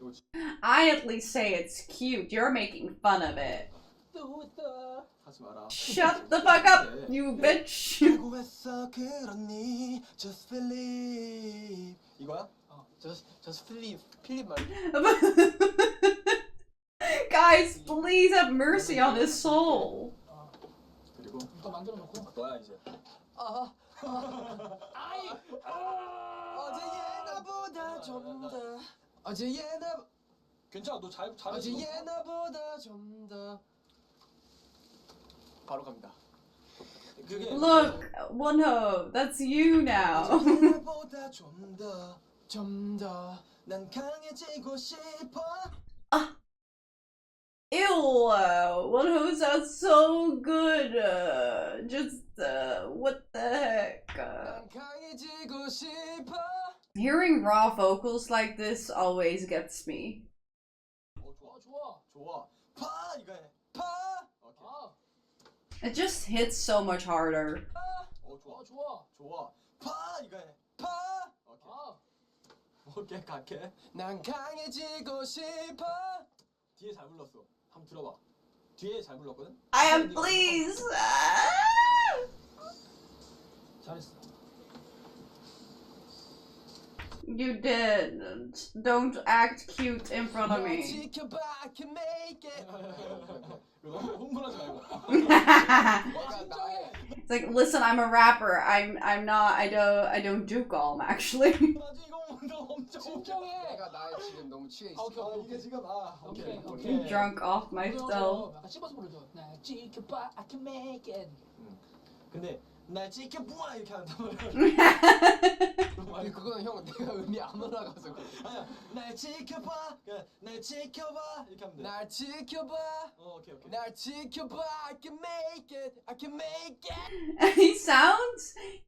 I at least say it's cute. You're making fun of it. 또 있다. 하지 마라. Shut the fuck up, you bitch. 했어 그러니 just believe. 이거야? just 필립 말. Guys, please have mercy on his soul. 그리고 또 만들어 놓고. 너야 이제. 아이. 어제 예나보다 좀 더. 어제 예나. 괜찮아, 너 잘했어. 어제 예나보다 좀 더. 바로 갑니다. 그게 Look, Wonho, that's you now. 예나보다 좀 더. 난 강해지고 싶어. Ew, Wonho sounds so good. What the heck? 난 강해지고 싶어. Hearing raw vocals like this always gets me. 좋아. 좋아. 파 이거 해. 파. 오케이. 아, It just hits so much harder. 좋아. 좋아. 좋아. 파 이거 해. 파. 오케이. 아, 오케이 갈게. 난 강해지고 싶어. 뒤에 잘 불렀어. 한번 들어봐. 뒤에 잘 불렀거든. I am please. 잘했어. You did. Don't act cute in front of 날 me. 지켜봐, I can make it. 너무 흥분하지 말고. 진정해. It's like, listen, I'm a rapper. I'm not. I don't do golm actually. 나지 이거 엄청 웃겨. 진정해. 내가 나 지금 너무 취해 있어. 오케이, 오케이, 이게 오케이. 지금 오케이, I'm 오케이. drunk off myself. 약간 씹어서 부르죠. 나 지켜봐, I can make it. 근데 날 지켜봐 이렇게 한단 아니 그거는 형 내가 음이 안 올라가서 그래. 아니야. 날 지켜봐. 그냥 날 지켜봐 이렇게 하면 돼. 날 지켜봐. 오케이. 날 지켜봐. I can make it. I can make it.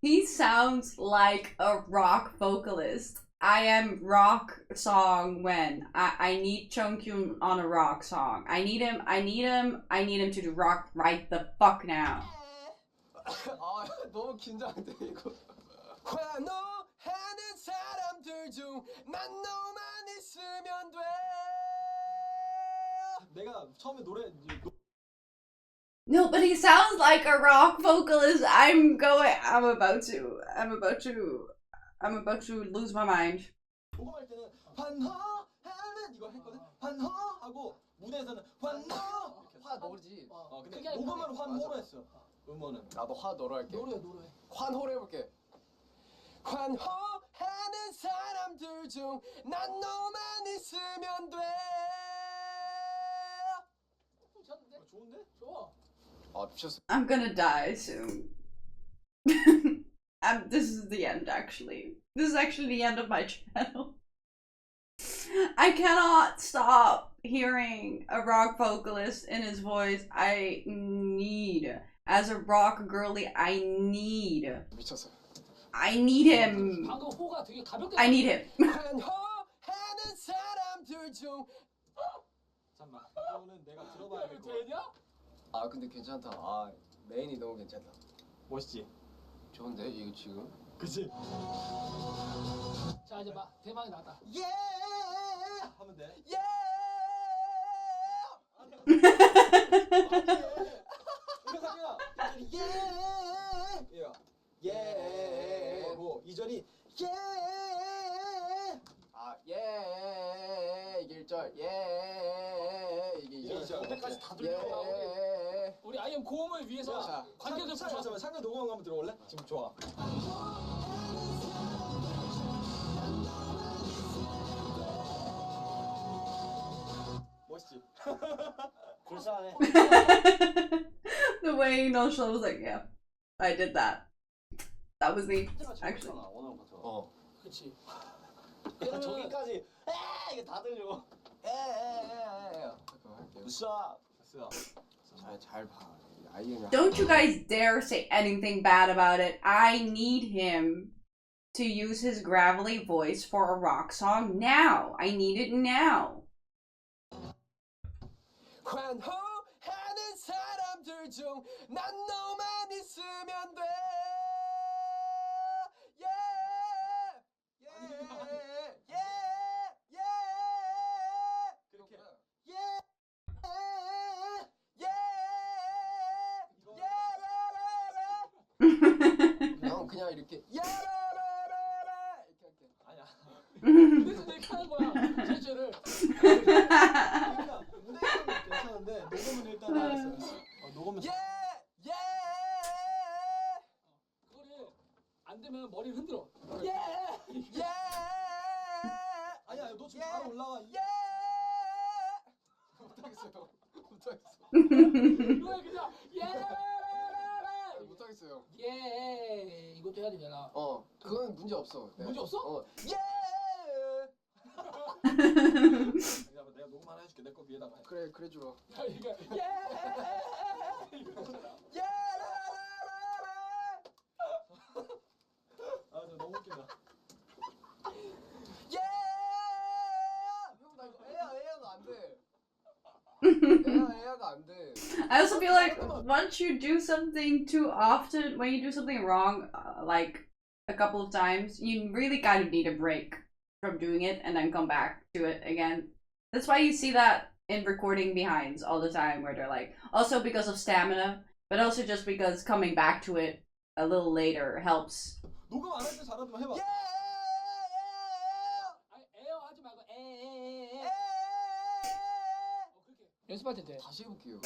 He sounds like a rock vocalist. I am rock song when I need Jungkook on a rock song. I need him to do rock right the fuck now. 아 너무 긴장돼 이거. 환호하는 사람들 중 난 너만 있으면 돼. 내가 처음에 노래 No, but he sounds like a rock vocalist. I'm about to lose my mind. 녹음할 때는 환호하는 이거 했거든. 환호하고 무대에서는 환호. 화 넣지. 근데 그게 아니라 녹음은 맞아. 환호로 했어. 음원은. 나도 화 넣으러 할게. 노래. 환호를 해볼게. 환호하는 사람들 중 난 너만 있으면 돼. 괜찮은데? 좋은데? 좋아. 아 미쳤어. I'm gonna die soon. This is the end, actually. This is actually the end of my channel. I cannot stop hearing a rock vocalist in his voice. As a rock girly, I need him. 방금 호가 되게 가볍게. I need him. 환호하는 사람들 중. 잠깐만. 이거는 내가 들어봐야 될 거. 되냐? 아 근데 괜찮다. 아 메인이 너무 괜찮다. 멋있지? 좋은데 이거 지금? 그치? 자 이제 대망이 나왔다. 예! 하면 돼. 예! 이거 상민아. 예! 이거. 예! 고 2절이 예! 아 예! 이게 1절 예! 이게 2절. 그때까지 다 들려. 예! 우리 아이엠 고음을 위해서 자, 관계들 잠깐만. 상민 녹음한 거 한번 들어볼래? 지금 좋아. 멋있지? 불쌍해. The way no show was like, yeah, I did that. That was me, actually. 오늘부터. 그렇지. 저기까지 이게 다 들려. 됐어. 됐어. 잘 봐. 아이엠이 Don't you guys dare say anything bad about it. I need him to use his gravelly voice for a rock song now. I need it now. 환호하는 사람들 중 난 너만 있으면 돼. 예! 예! 예! 예! 그렇게. 예! 예! 예! 형 그냥 이렇게 야라라라라 이렇게 할게. 아니야. 그래서 내가 하는 거야. 제주를. 그러니까 무대에서는 괜찮은데 녹음은 일단 안 했어. 녹음은 예! 예! 그거를 안 되면 머리를 흔들어. 예! 예! 아니야. 너 지금 바로 올라와. 예! 못하겠어요. 못하겠어. 이거야 그냥 예. 못하겠어요. 예. 이것도 해야 되잖아. 그건 문제 없어. 문제 없어? 예! 내가 녹음 하나 해줄게. 내 거 위에다가 해. 그래 줘. 자 이거 예. 예! 아, 저 너무 웃긴다. 예! 형 나 이거 에어는 안 돼. 이해가 안 돼. I also feel like once you do something too often, when you do something wrong, like a couple of times, you really kind of need a break from doing it and then come back to it again. That's why you see that in recording behinds all the time, where they're like, also because of stamina, but also just because coming back to it a little later helps. 녹음 안 할 때 잘하더만 해봐. 아니 에어 하지 말고 에에에에. 그렇게 연습할 때 돼. 다시 해볼게요.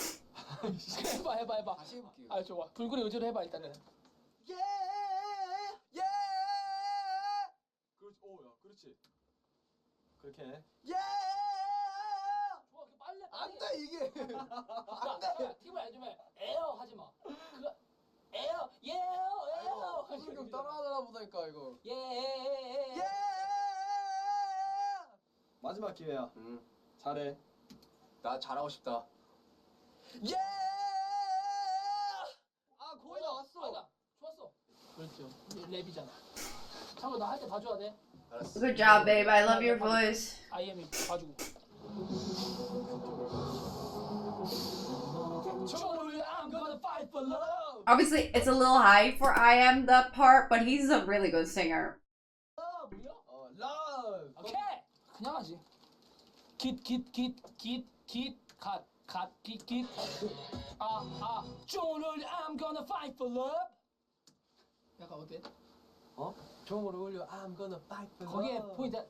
해봐. 다시 해볼게요. 아 좋아. 불굴의 의지로 해봐 일단은. 그렇지. 오야, 그렇지. 그렇게 해. 좋아. 빨리. 안돼 이게. 안돼. 팁을 알려주면 에어 하지 마. 그거 에어 에어. 호승경 따라하나 보다니까 이거. 예. 마지막 기회야. 잘해. 나 잘하고 싶다. 아 거의 나왔어. 아니다. 좋았어. 그렇죠. 랩이잖아. 참고 나 할 때 봐줘야 돼. 알았어. Good job, babe. I love your voice. IM이 봐주고. I'm gonna fight for love. Obviously, it's a little high for I am that part, but he's a really good singer. love. 오케이. 그냥 하지. 깃. 오늘 I'm gonna fight for love. 약간 어때? 종을 올려 I'm gonna fight for 거기에 love. 포인트. 오늘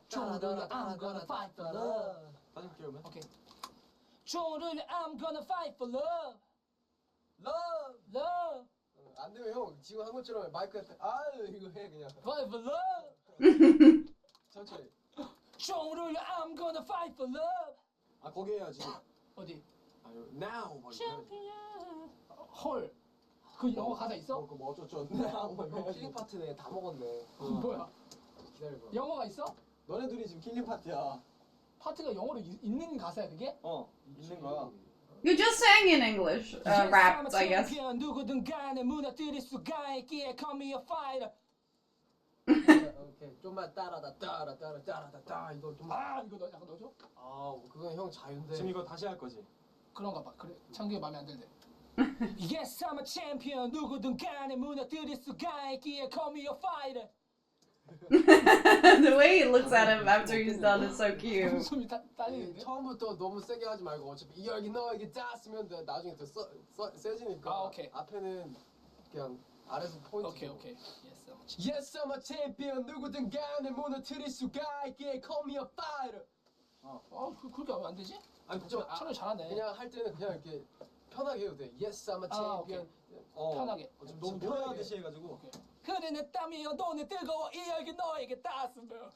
I'm gonna fight for love. 다시 볼게요, 그러면. 오케이. 오늘 I'm gonna fight for love. love. 안 되면 형 지금 한 것처럼 마이크 앞에 이거 해 그냥. fight for love. 천천히. 오늘 I'm gonna fight for love. 아, 거기 해야지. 어디? 아유 now 막 이거. 헐. 그 영어 가사 있어? 그거 뭐 어쩌죠? now 킬링 파트네 다 먹었네. 뭐야? 기다려봐. 영어가 있어? 너네 둘이 지금 킬링 파티야. 파트가 영어로 있는 가사야 그게? 있는 거야. You just sang in English, rap, I guess. 누구든 간에 무너뜨릴 수가 있기에 call me a fighter. 오케이 좀만 따라 이거 좀. 이거 너 약간 넣어줘? 그건 형 자유인데. 지금 이거 다시 할 거지. 그런가 봐. 그래. 창규가 마음에 안 들대. Yes, I'm a champion. 누구든 간에 무너뜨릴 수가 있기에 call me a fighter. The way he looks at him after he's done is so cute. 숨이 딸리는데? 처음부터 너무 세게 하지 말고 어차피 이 열기 너에게 다 쓰면 돼. 나중에 더 세지니까. 오케이. 앞에는 그냥 아래서 포인트. 오케이. Yes, I'm a champion. 누구든 간에 무너뜨릴 수가 있기에 call me a fighter. 그렇게 하면 안 되지? 아니 좀 차라리 잘하네. 그냥 할 때는 그냥 이렇게 편하게 해도 돼. Yes, I'm a champion. 편하게. 지금 너무 편하듯이 해가지고. 흐르는 땀이여 너는 뜨거워 이 열기 너에게 닿았으며.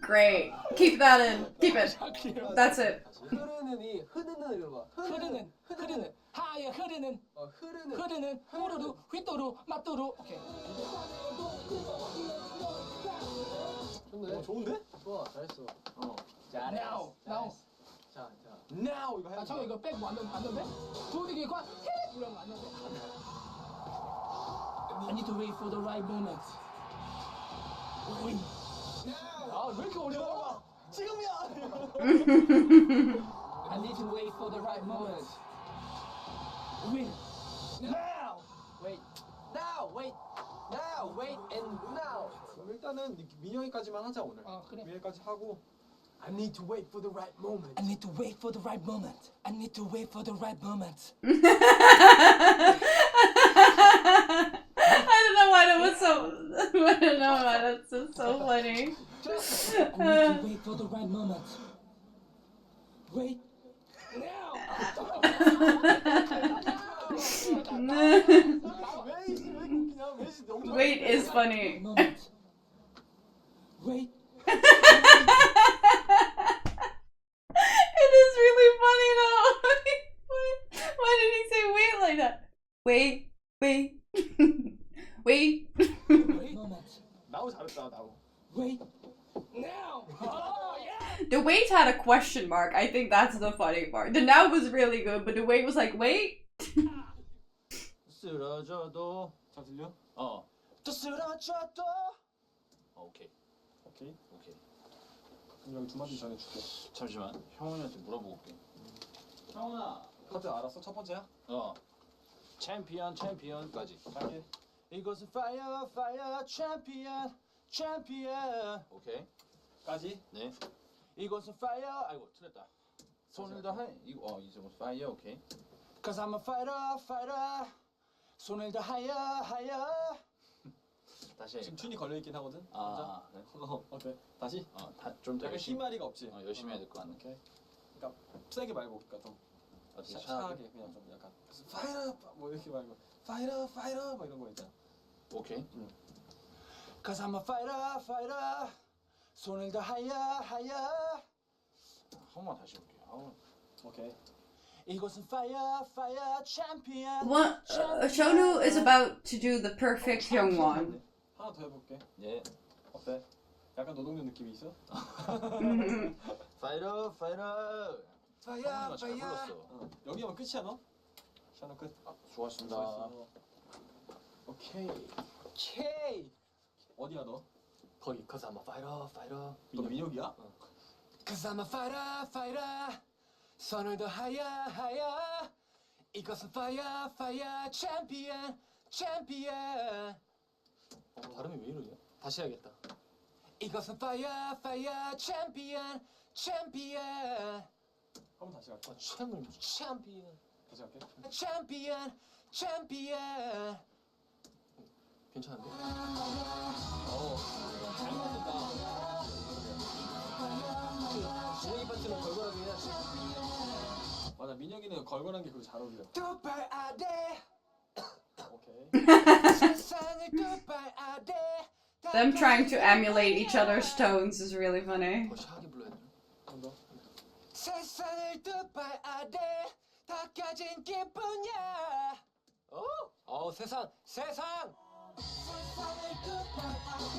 Great. Keep that in. Keep it. That's it. 흐르는이 흐르는 이거 봐. 흐르는 하여 흐르는 흐르는 후루루 휘뚜루 맛뚜루. 오케이. 좋네. 좋은데? 좋아, 잘했어. Now. 자. Now 이거 해야지. 이거 백 뭐 안 넣는데? 분위기 관 이런 거 안 넣는데? I need to wait for the right moment. 왜 이렇게 어려워? 지금이야. I need to wait for the right moment. Win. Now. Wait and now. 그럼 일단은 민영이까지만 하자 오늘. 그래. 민영이까지 하고. I need to wait for the right moment. I need to wait for the right moment. I need to wait for the right moment. I don't know why that was so. I don't know why that's just so funny. I need to wait for the right moment. Wait. Now. Wait is funny. Moment. Wait. It is really funny though. Why did he say wait like that? Wait. Wait. Moment. 나우 잘했다 나우. Wait. Now. Oh yeah. The wait had a question mark. I think that's the funny part. The now was really good, but the wait was like, wait? 쓰러져도 잘 들려? 또 쓰러져도. 오케이. 그럼 여기 두 마디 전해줄게. 잠시만. 형원이한테 물어보고 올게. 형아 파트 알았어? 첫 번째야? 챔피언까지. 갈게. 이곳은 fire champion 오케이. 까지. 네. 이곳은 fire 아이고 틀렸다. 손을 다해. 이거 이제 뭐 파이어 오케이. Cause I'm a fighter 손을 다 higher 다시 해. 지금 튠이 걸려 있긴 하거든. 그래? 어때? 다시? 좀 더 약간 열심히. 희마리가 없지. 열심히 해야 될 것 같네. 오케이. 그러니까 세게 말고, 그러니까 좀 어떻게 차하게 그냥 좀 약간 파이터 뭐 이렇게 말고 파이터 뭐 이런 거 있잖아. 오케이. Cause I'm a fighter 손을 다 higher 한 번만 다시 볼게요. 오케이. 이곳은 fire champion What? Shonu is about to do the perfect Hyungwon. 하나 더 해볼게. 예. 어때? 약간 노동요 느낌이 있어? 파이터. fire 잘 불렀어. 여기 하면 끝이야 너? 샤노 끝. 수고하셨습니다. 수고했어. 오케이. 어디야 너? 거기 cause I'm a fighter. 민혁이야? Cause I'm a fighter 손을 더 higher 이것은 fire champion 발음이 왜 이러냐? 다시 해야겠다. 이것은 fire champion 한번 다시 갈게. 챔을 champion 다시 갈게. champion 괜찮은데? 잘 맞는다. 진영이 파트는 걸걸하게 해야지 맞아, 민혁이는 걸걸한 게 그거 잘 어울려. 두발 아래 오케이. 세상을 두발 아래 Them trying to emulate each other's tones is really funny. 더 시하게 불러야 되나? 좀 더. 세상을 두발 아래 다 가진 기분이야 세상 세상을 두발 아래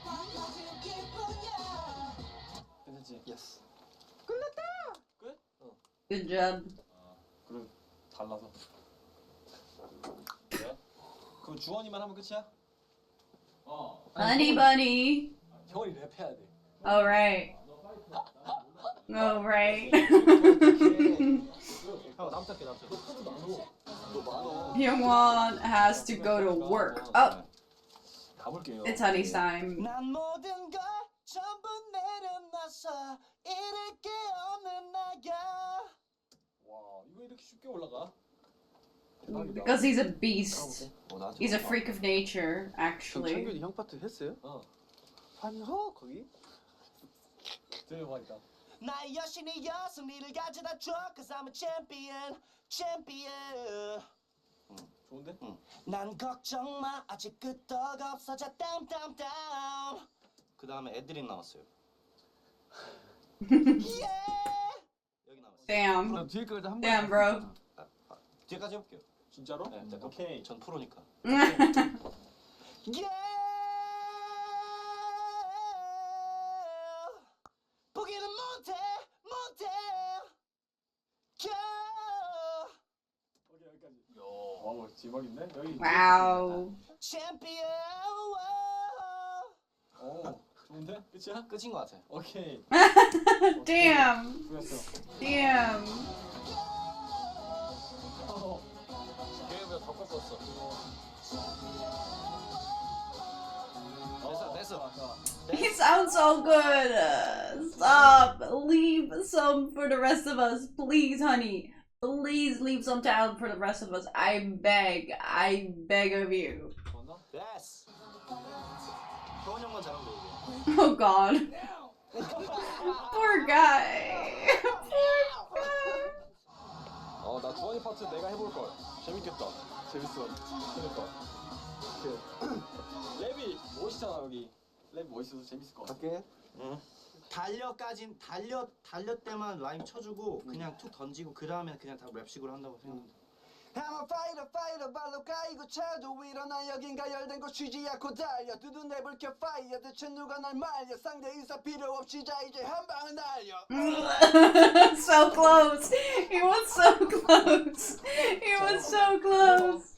다 가진 기분이야 괜찮지? 예스. Good job. 그리고 달라서. 그래? 그럼 주원이만 하면 끝이야? Honey bunny. 형이 랩해야 돼. Alright. Alright. 형 나부터 할게 나부터 너 많어. Hyungwon has to go to work. Oh, 가볼게요. it's Honey's time. 난 모든 걸 전부 내려놨어 잃을 게 없는 나야 와, 이거 이렇게 쉽게 올라가? Because he's a beast. 나한테 He's a freak of nature, actually. 창균이 형 파트 했어요? 파이어 거기? 들려봐 일단. 나의 여신이여 승리를 가져다 줘 Cause I'm a champion 좋은데? 난 걱정 마 아직 끄떡 없어 자 down 그 다음에 애드립 나왔어요. yeah 여기 나왔어요. Damn. 뒤에 거한 Damn, bro. 뒤에까지 해볼게요. 진짜로? 네, 잠깐. 오케이. 전 프로니까. yeah 포기는 못해 오케이, 여기까지. 와, 지박인데? 여기. Wow. champion 오, 좋은데? 끝이야? 끝인 것 같아요. 오케이. Damn. 수고했어. Damn. 걔보다 더 컸었어. 됐어. He sounds so good. Stop. Leave some for the rest of us. Please, honey. Please leave some talent for the rest of us. I beg of you. 맞나? 됐어. 효원 형만 잘하면 돼, 이제. Oh god. Poor guy. Poor guy. 나 주원이 파트 내가 해볼 걸. 재밌겠다. 재밌어. 그러니까. 랩이 멋있잖아, 여기. 랩 멋있어서 재밌을 것 같아. 갈게. 달려 때만 라임 쳐주고 그냥 툭 던지고 그 다음에 그냥 다 랩식으로 한다고 생각합니다. I'm a fighter 발로 가이고 차도 일어나 여긴 가열된 곳 쉬지 않고 달려 두둔내 불켜 fire 대체 누가 날 말려 상대 의사 필요 없이 자 이제 한 방은 날려 So close. He was so close. He was so close.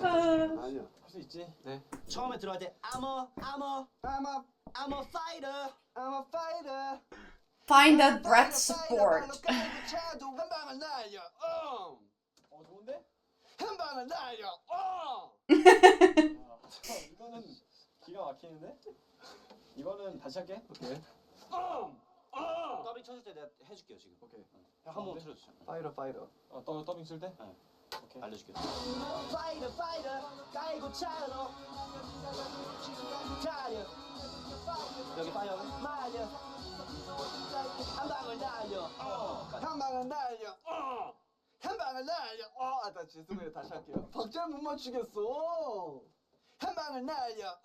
아니야. 할 수 있지? 처음에 들어갈 때 I'm a fighter. I'm a fighter find that breath support. 한 방을 날려. 좋은데? 한 방을 날려. 이거는 기가 막히는데? 이거는 다시 할게. 오케이. 더빙 쳐줄 때 내가 해줄게요 지금. 오케이. 한번 틀어주세요. 파이터. 더빙 쓸 때? 네. 오케이. 알려줄게요. 파이터 깔고 차로 달려 여기 파이어. 말려 한 방을 날려 한 방을 날려. 한 방을 날려. 나 죄송해요. 다시 할게요. 박자를 못 맞추겠어. 한 방을 날려.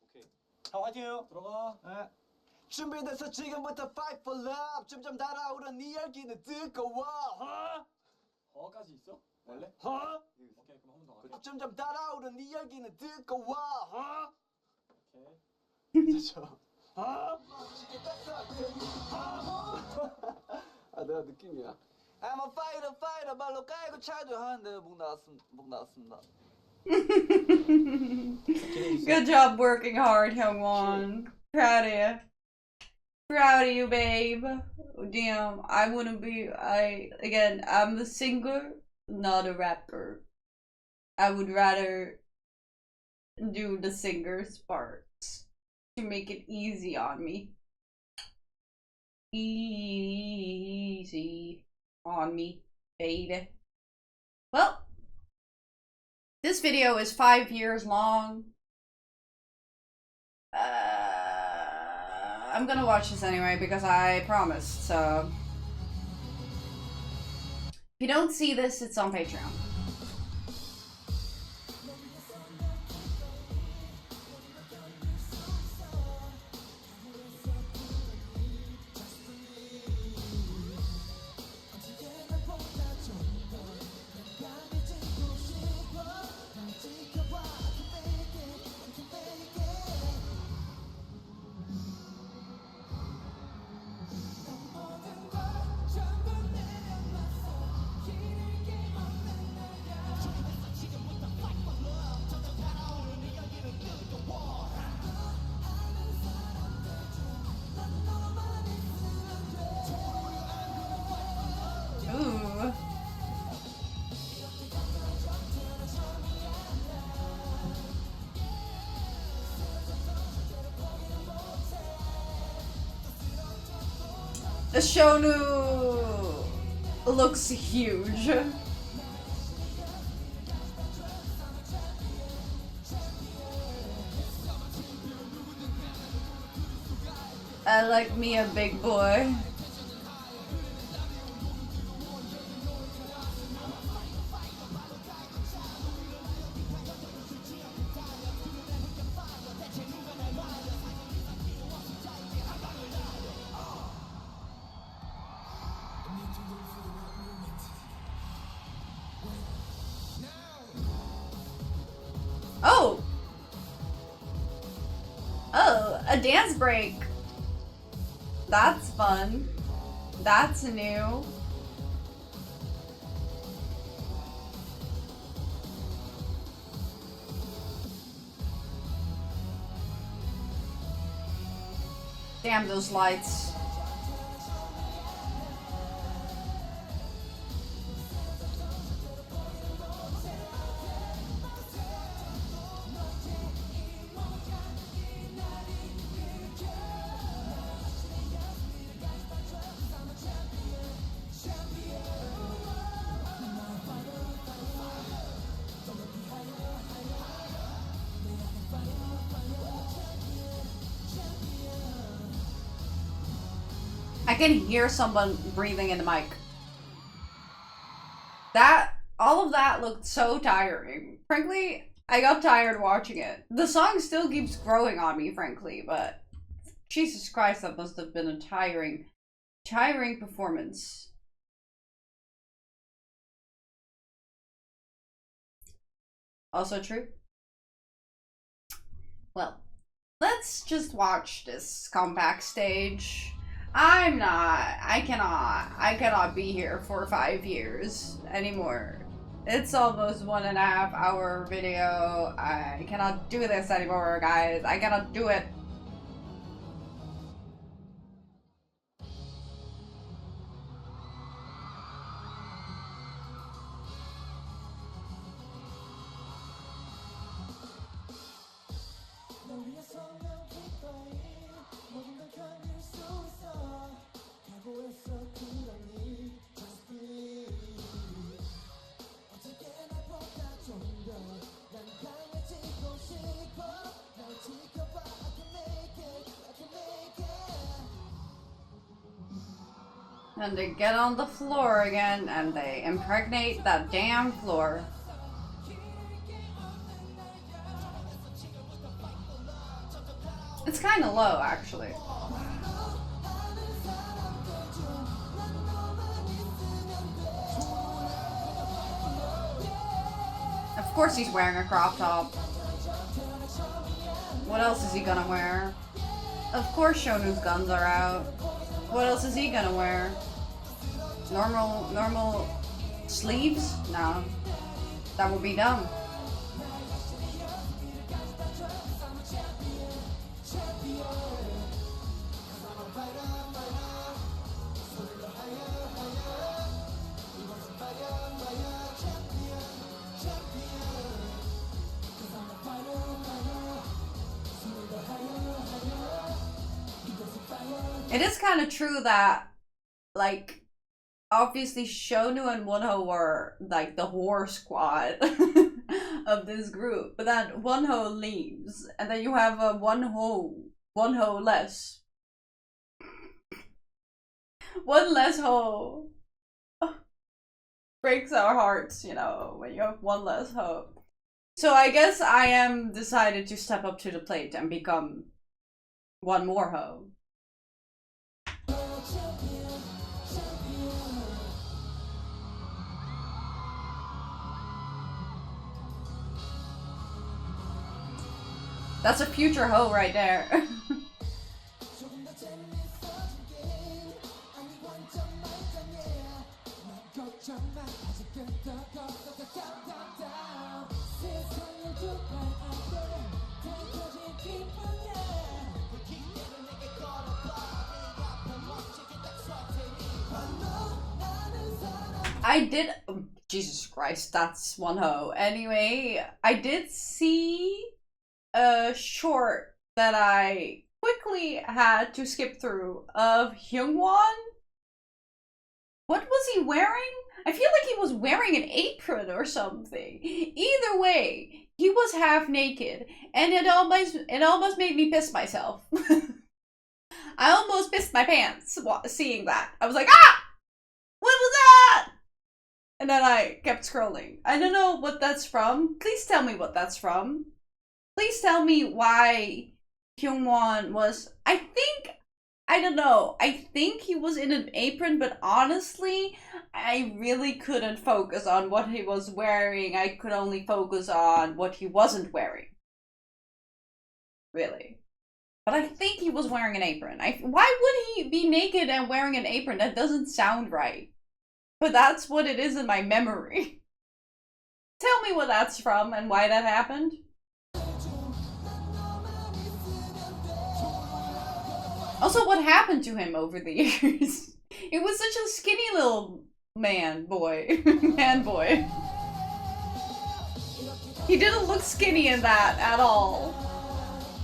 오케이. 형 화이팅해요. 들어가. 네. 준비돼서 지금부터 fight for love. 점점 달아오른 네 열기는 뜨거워. 어까지 있어? 원래? 오케이 그럼 한 번 더 갈게. 점점 달아오른 네 열기는 뜨거워. 오케이. 그렇죠. 내가 느낌이야. I'm a fighter 발로 깔고 차도 하는데 목 나왔습니다. Good job working hard, Hyungwon. Proud of you. Proud of you, babe. Damn, I wouldn't be. I'm a singer, not a rapper. I would rather do the singer's parts to make it easy on me. Easy on me, baby. Well, this video is 5 years long. I'm gonna watch this anyway because I promised, so if you don't see this, it's on Patreon. Ooh. The Shonu looks huge. I like me a big boy. Oh, a dance break. That's fun. That's new. Damn those lights. I can hear someone breathing in the mic. All of that looked so tiring. Frankly, I got tired watching it. The song still keeps growing on me, frankly, but Jesus Christ, that must have been a tiring performance. Also true. Well, let's just watch this comeback stage. I cannot be here for 5 years anymore. It's almost 1.5 hour video. I cannot do this anymore, guys. I cannot do it. And they get on the floor again and they impregnate that damn floor. It's kind of low, actually. Of course he's wearing a crop top. What else is he gonna wear? Of course Shonu's guns are out. What else is he gonna wear? Normal sleeves? No. That would be dumb. It is kind of true that, like, obviously Shonu and Wonho were, like, the whore squad of this group. But then Wonho leaves, and then you have a Wonho less. One less hoe. Breaks our hearts, you know, when you have one less hoe. So I guess I am decided to step up to the plate and become one more hoe. That's a future hoe right there. I did, oh, Jesus Christ, that's one hoe. Anyway, I did see a short that I quickly had to skip through of Hyungwon. What was he wearing? I feel like he was wearing an apron or something. Either way, he was half naked, and it almost made me piss myself. I almost pissed my pants seeing that. I was like, ah! What was that? And then I kept scrolling. I don't know what that's from. Please tell me what that's from. Please tell me why Hyungwon was, I don't know, I think he was in an apron, but honestly, I really couldn't focus on what he was wearing. I could only focus on what he wasn't wearing. Really. But I think he was wearing an apron. Why would he be naked and wearing an apron? That doesn't sound right. But that's what it is in my memory. Tell me what that's from and why that happened. Also, what happened to him over the years? It was such a skinny little man boy. He didn't look skinny in that at all.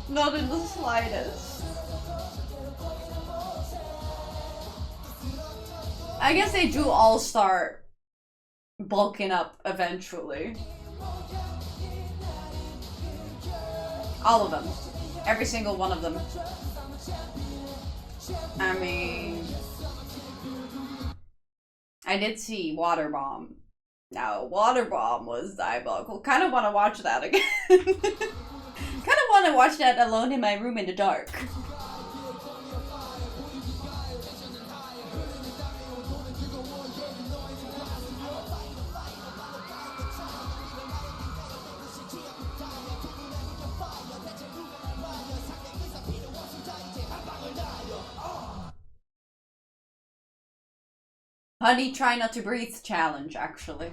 Not in the slightest. I guess they do all start bulking up eventually. All of them. Every single one of them. I mean, I did see Water Bomb. Now, Water Bomb was diabolical. Kind of want to watch that again. Kind of want to watch that alone in my room in the dark. Honey, try not to breathe challenge, actually. I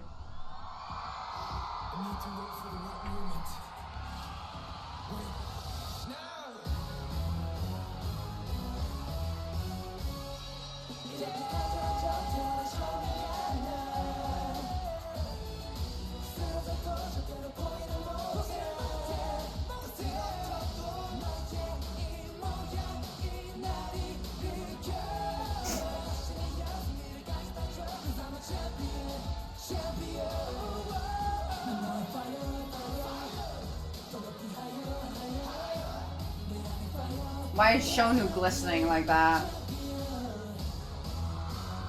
need to wait for the right moment. Why is Shonu glistening like that?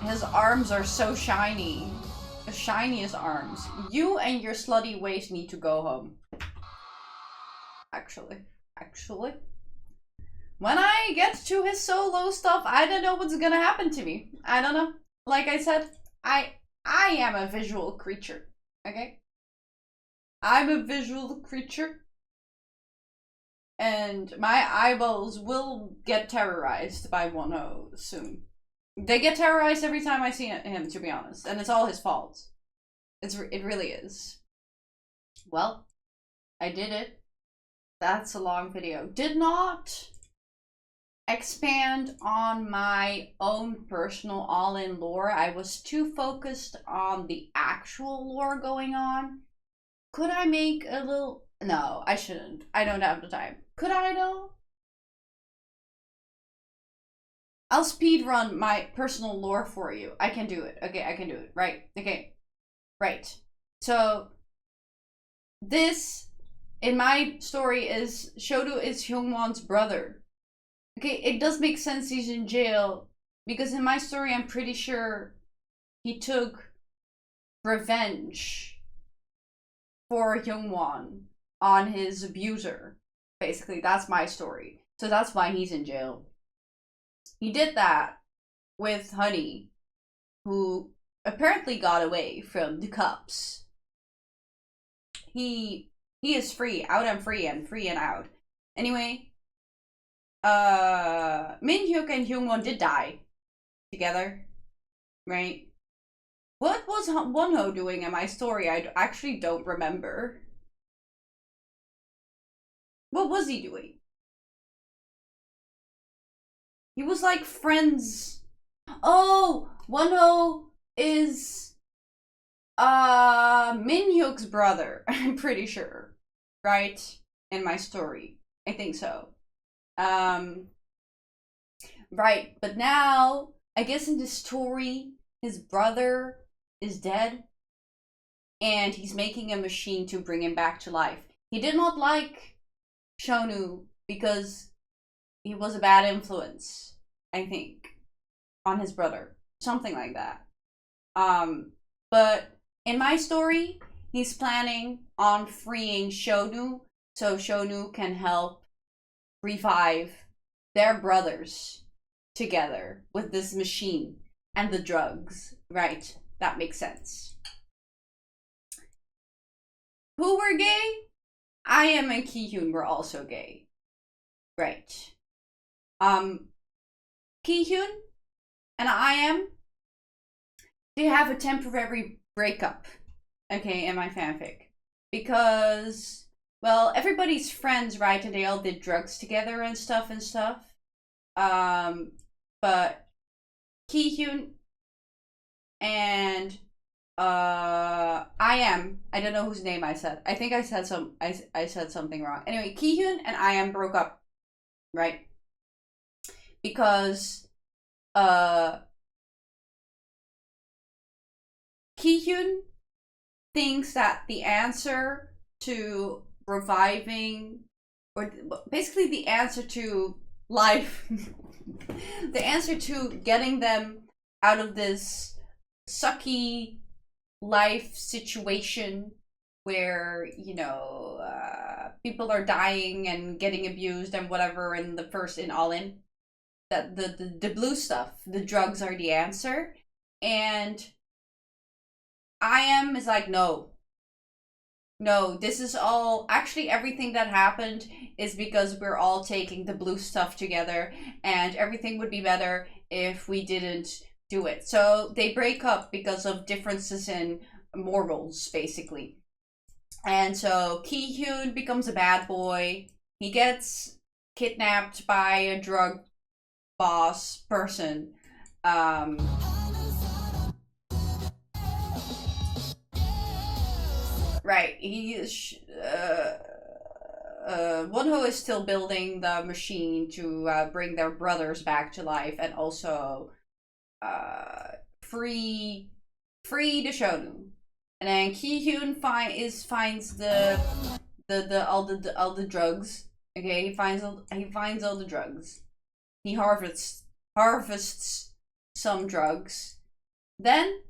His arms are so shiny. The shiniest arms. You and your slutty waist need to go home. Actually. When I get to his solo stuff, I don't know what's gonna happen to me. I don't know. Like I said, I am a visual creature. Okay? I'm a visual creature. And my eyeballs will get terrorized by 1-0 soon. They get terrorized every time I see him, to be honest. And it's all his fault. It really is. Well, I did it. That's a long video. Did not expand on my own personal all-in lore. I was too focused on the actual lore going on. Could I make a little... No, I shouldn't. I don't have the time. Could I, though? I'll speedrun my personal lore for you. I can do it. Okay, I can do it. Right. Okay. Right. So, this, in my story, is Shodu is Hyungwon's brother. Okay, it does make sense he's in jail, because in my story, I'm pretty sure he took revenge for Hyungwon on his abuser. Basically, that's my story. So that's why he's in jail. He did that with Honey, who apparently got away from the cops. He is free, out and free and out. Anyway, Min-hyuk and Hyungwon did die together, right? What was Wonho doing in my story? I actually don't remember. What was he doing? He was like friends. Oh, Wonho is Min-hyuk's brother. I'm pretty sure, right? In my story, I think so. Right. But now, I guess in the story, his brother is dead, and he's making a machine to bring him back to life. He did not like Shonu because he was a bad influence, I think, on his brother. Something like that. But in my story, he's planning on freeing Shonu so Shonu can help revive their brothers together with this machine and the drugs. Right, that makes sense. Who were gay? I am and Ki-hyun were also gay. Right. Ki-hyun and I am, they have a temporary breakup, okay, in my fanfic. Because, well, everybody's friends, right, and they all did drugs together and stuff. But Ki-hyun and I don't know whose name I said. I think I said I said something wrong. Anyway, Ki-hyun and I am broke up, right? Because Ki-hyun thinks that the answer to reviving, or basically the answer to life, the answer to getting them out of this sucky life situation where, you know, people are dying and getting abused and whatever in the first in All In, that the blue stuff, the drugs are the answer. And I am is like, no, this is all, actually everything that happened is because we're all taking the blue stuff together, and everything would be better if we didn't do it. So they break up because of differences in morals, basically. And so Ki-hyun becomes a bad boy. He gets kidnapped by a drug boss person. Right, he is, Wonho is still building the machine to bring their brothers back to life, and also free the Shonen. And then Ki-hyun finds the all the drugs. Okay, he finds all the drugs. He harvests some drugs, Then,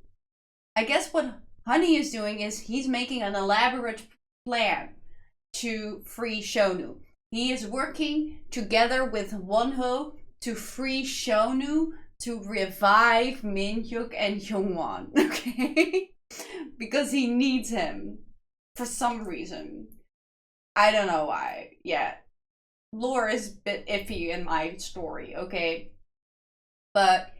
I guess what Honey is doing is he's making an elaborate plan to free Shonu. He is working together with Wonho to free Shonu to revive Minhyuk and Hyungwon, okay? Because he needs him for some reason. I don't know why. Yeah. Lore is a bit iffy in my story, okay? But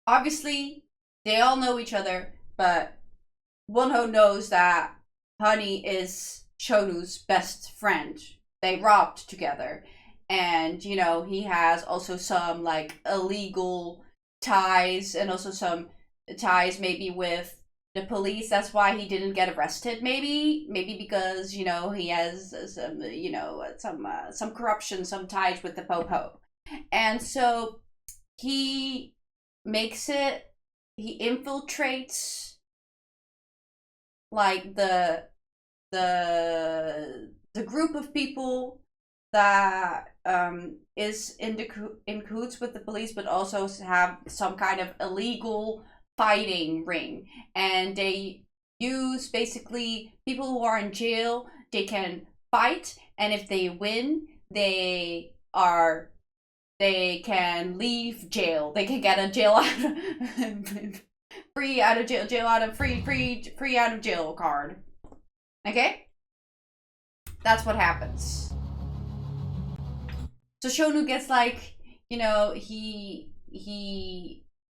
obviously, they all know each other, but Wonho knows that Honey is Shonu's best friend. They robbed together. And, you know, he has also some, like, illegal ties and also some ties maybe with the police. That's why he didn't get arrested, maybe because, you know, he has some, you know, some corruption, some ties with the Popo. And so he infiltrates like the group of people that is in cahoots with the police, but also have some kind of illegal fighting ring. And they use basically people who are in jail. They can fight, and if they win, they can leave jail. They can get a jail out free out of jail card. Okay? That's what happens. So Shonu gets like, you know, he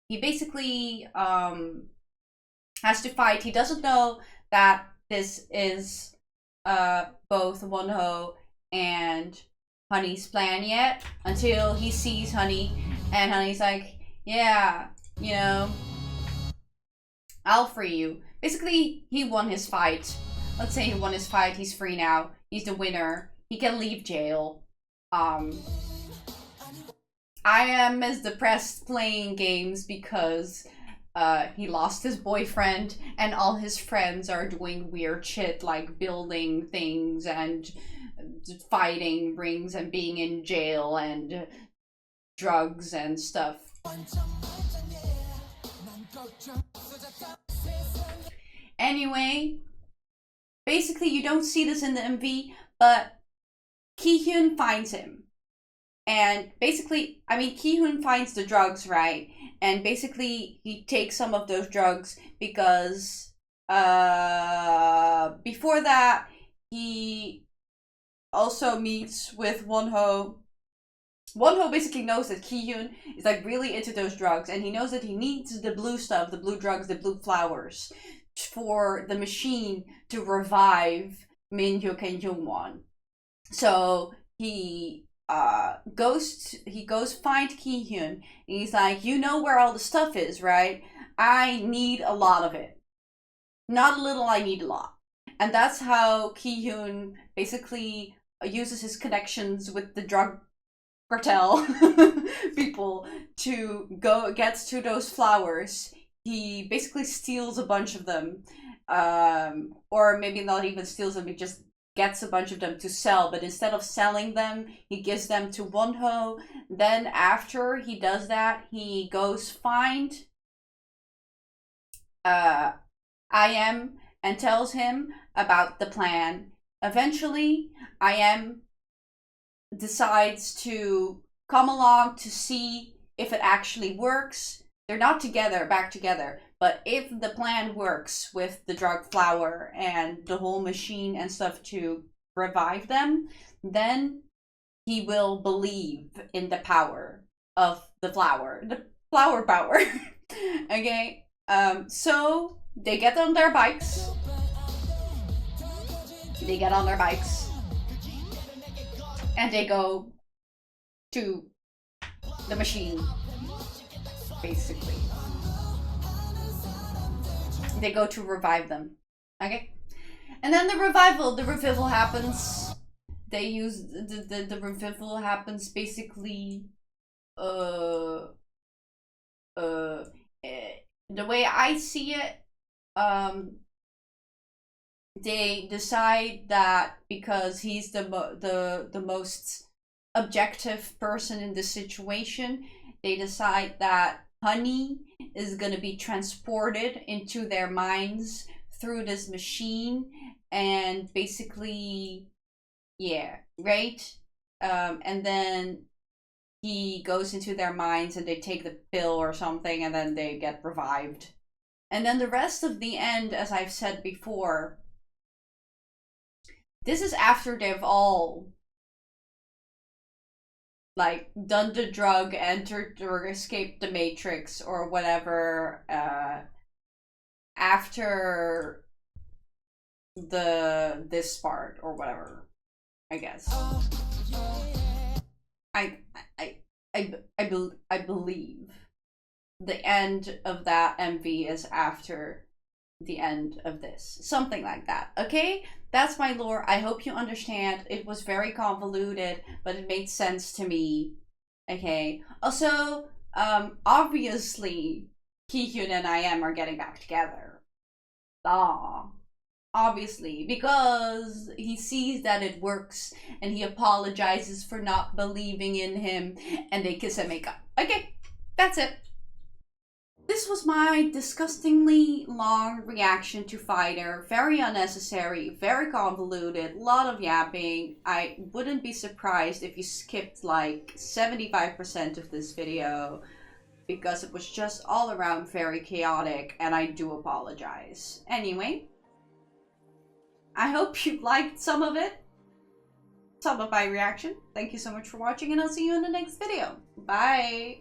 basically has to fight. He doesn't know that this is both Wonho and Honey's plan yet until he sees Honey, and Honey's like, yeah, you know, I'll free you. Basically, he won his fight. Let's say he won his fight. He's free now. He's the winner. He can leave jail. I am as depressed playing games because he lost his boyfriend and all his friends are doing weird shit like building things and fighting rings and being in jail and drugs and stuff. Anyway, basically you don't see this in the MV, but Ki-hyun finds him. And basically, I mean, Ki-hyun finds the drugs, right? And basically he takes some of those drugs because before that he also meets with Wonho. Wonho basically knows that Ki-hyun is like really into those drugs, and he knows that he needs the blue stuff, the blue drugs, the blue flowers for the machine to revive Minhyuk and Hyungwon. So he goes find Ki-hyun, and he's like, you know where all the stuff is, right? I need a lot of it. Not a little, I need a lot. And that's how Ki-hyun basically uses his connections with the drug cartel people to get to those flowers. He basically steals a bunch of them, or maybe not even steals them, he just gets a bunch of them to sell, but instead of selling them, he gives them to Wonho. Then after he does that, he goes find IM and tells him about the plan. Eventually, IM decides to come along to see if it actually works. They're not back together, but if the plan works with the drug flower and the whole machine and stuff to revive them, then he will believe in the power of the flower power. Okay, so they get on their bikes. And they go to the machine, basically. They go to revive them. Okay? And then the revival happens. They use the revival happens basically the way I see it, they decide that because he's the most objective person in the situation, they decide that honey is gonna be transported into their minds through this machine, and basically, yeah, right? And then he goes into their minds and they take the pill or something, and then they get revived. And then the rest of the end, as I've said before, this is after they've all like done the drug, entered or escaped the Matrix or whatever, after this part or whatever, I guess. I believe the end of that MV is after the end of this. Something like that, okay? That's my lore. I hope you understand. It was very convoluted, but it made sense to me, okay? Also, obviously, Ki-hyun and I.M are getting back together. Obviously, because he sees that it works, and he apologizes for not believing in him, and they kiss and make up. Okay, that's it. This was my disgustingly long reaction to Fighter. Very unnecessary, very convoluted, a lot of yapping. I wouldn't be surprised if you skipped like 75% of this video, because it was just all around very chaotic, and I do apologize. Anyway, I hope you liked some of it, some of my reaction. Thank you so much for watching, and I'll see you in the next video. Bye!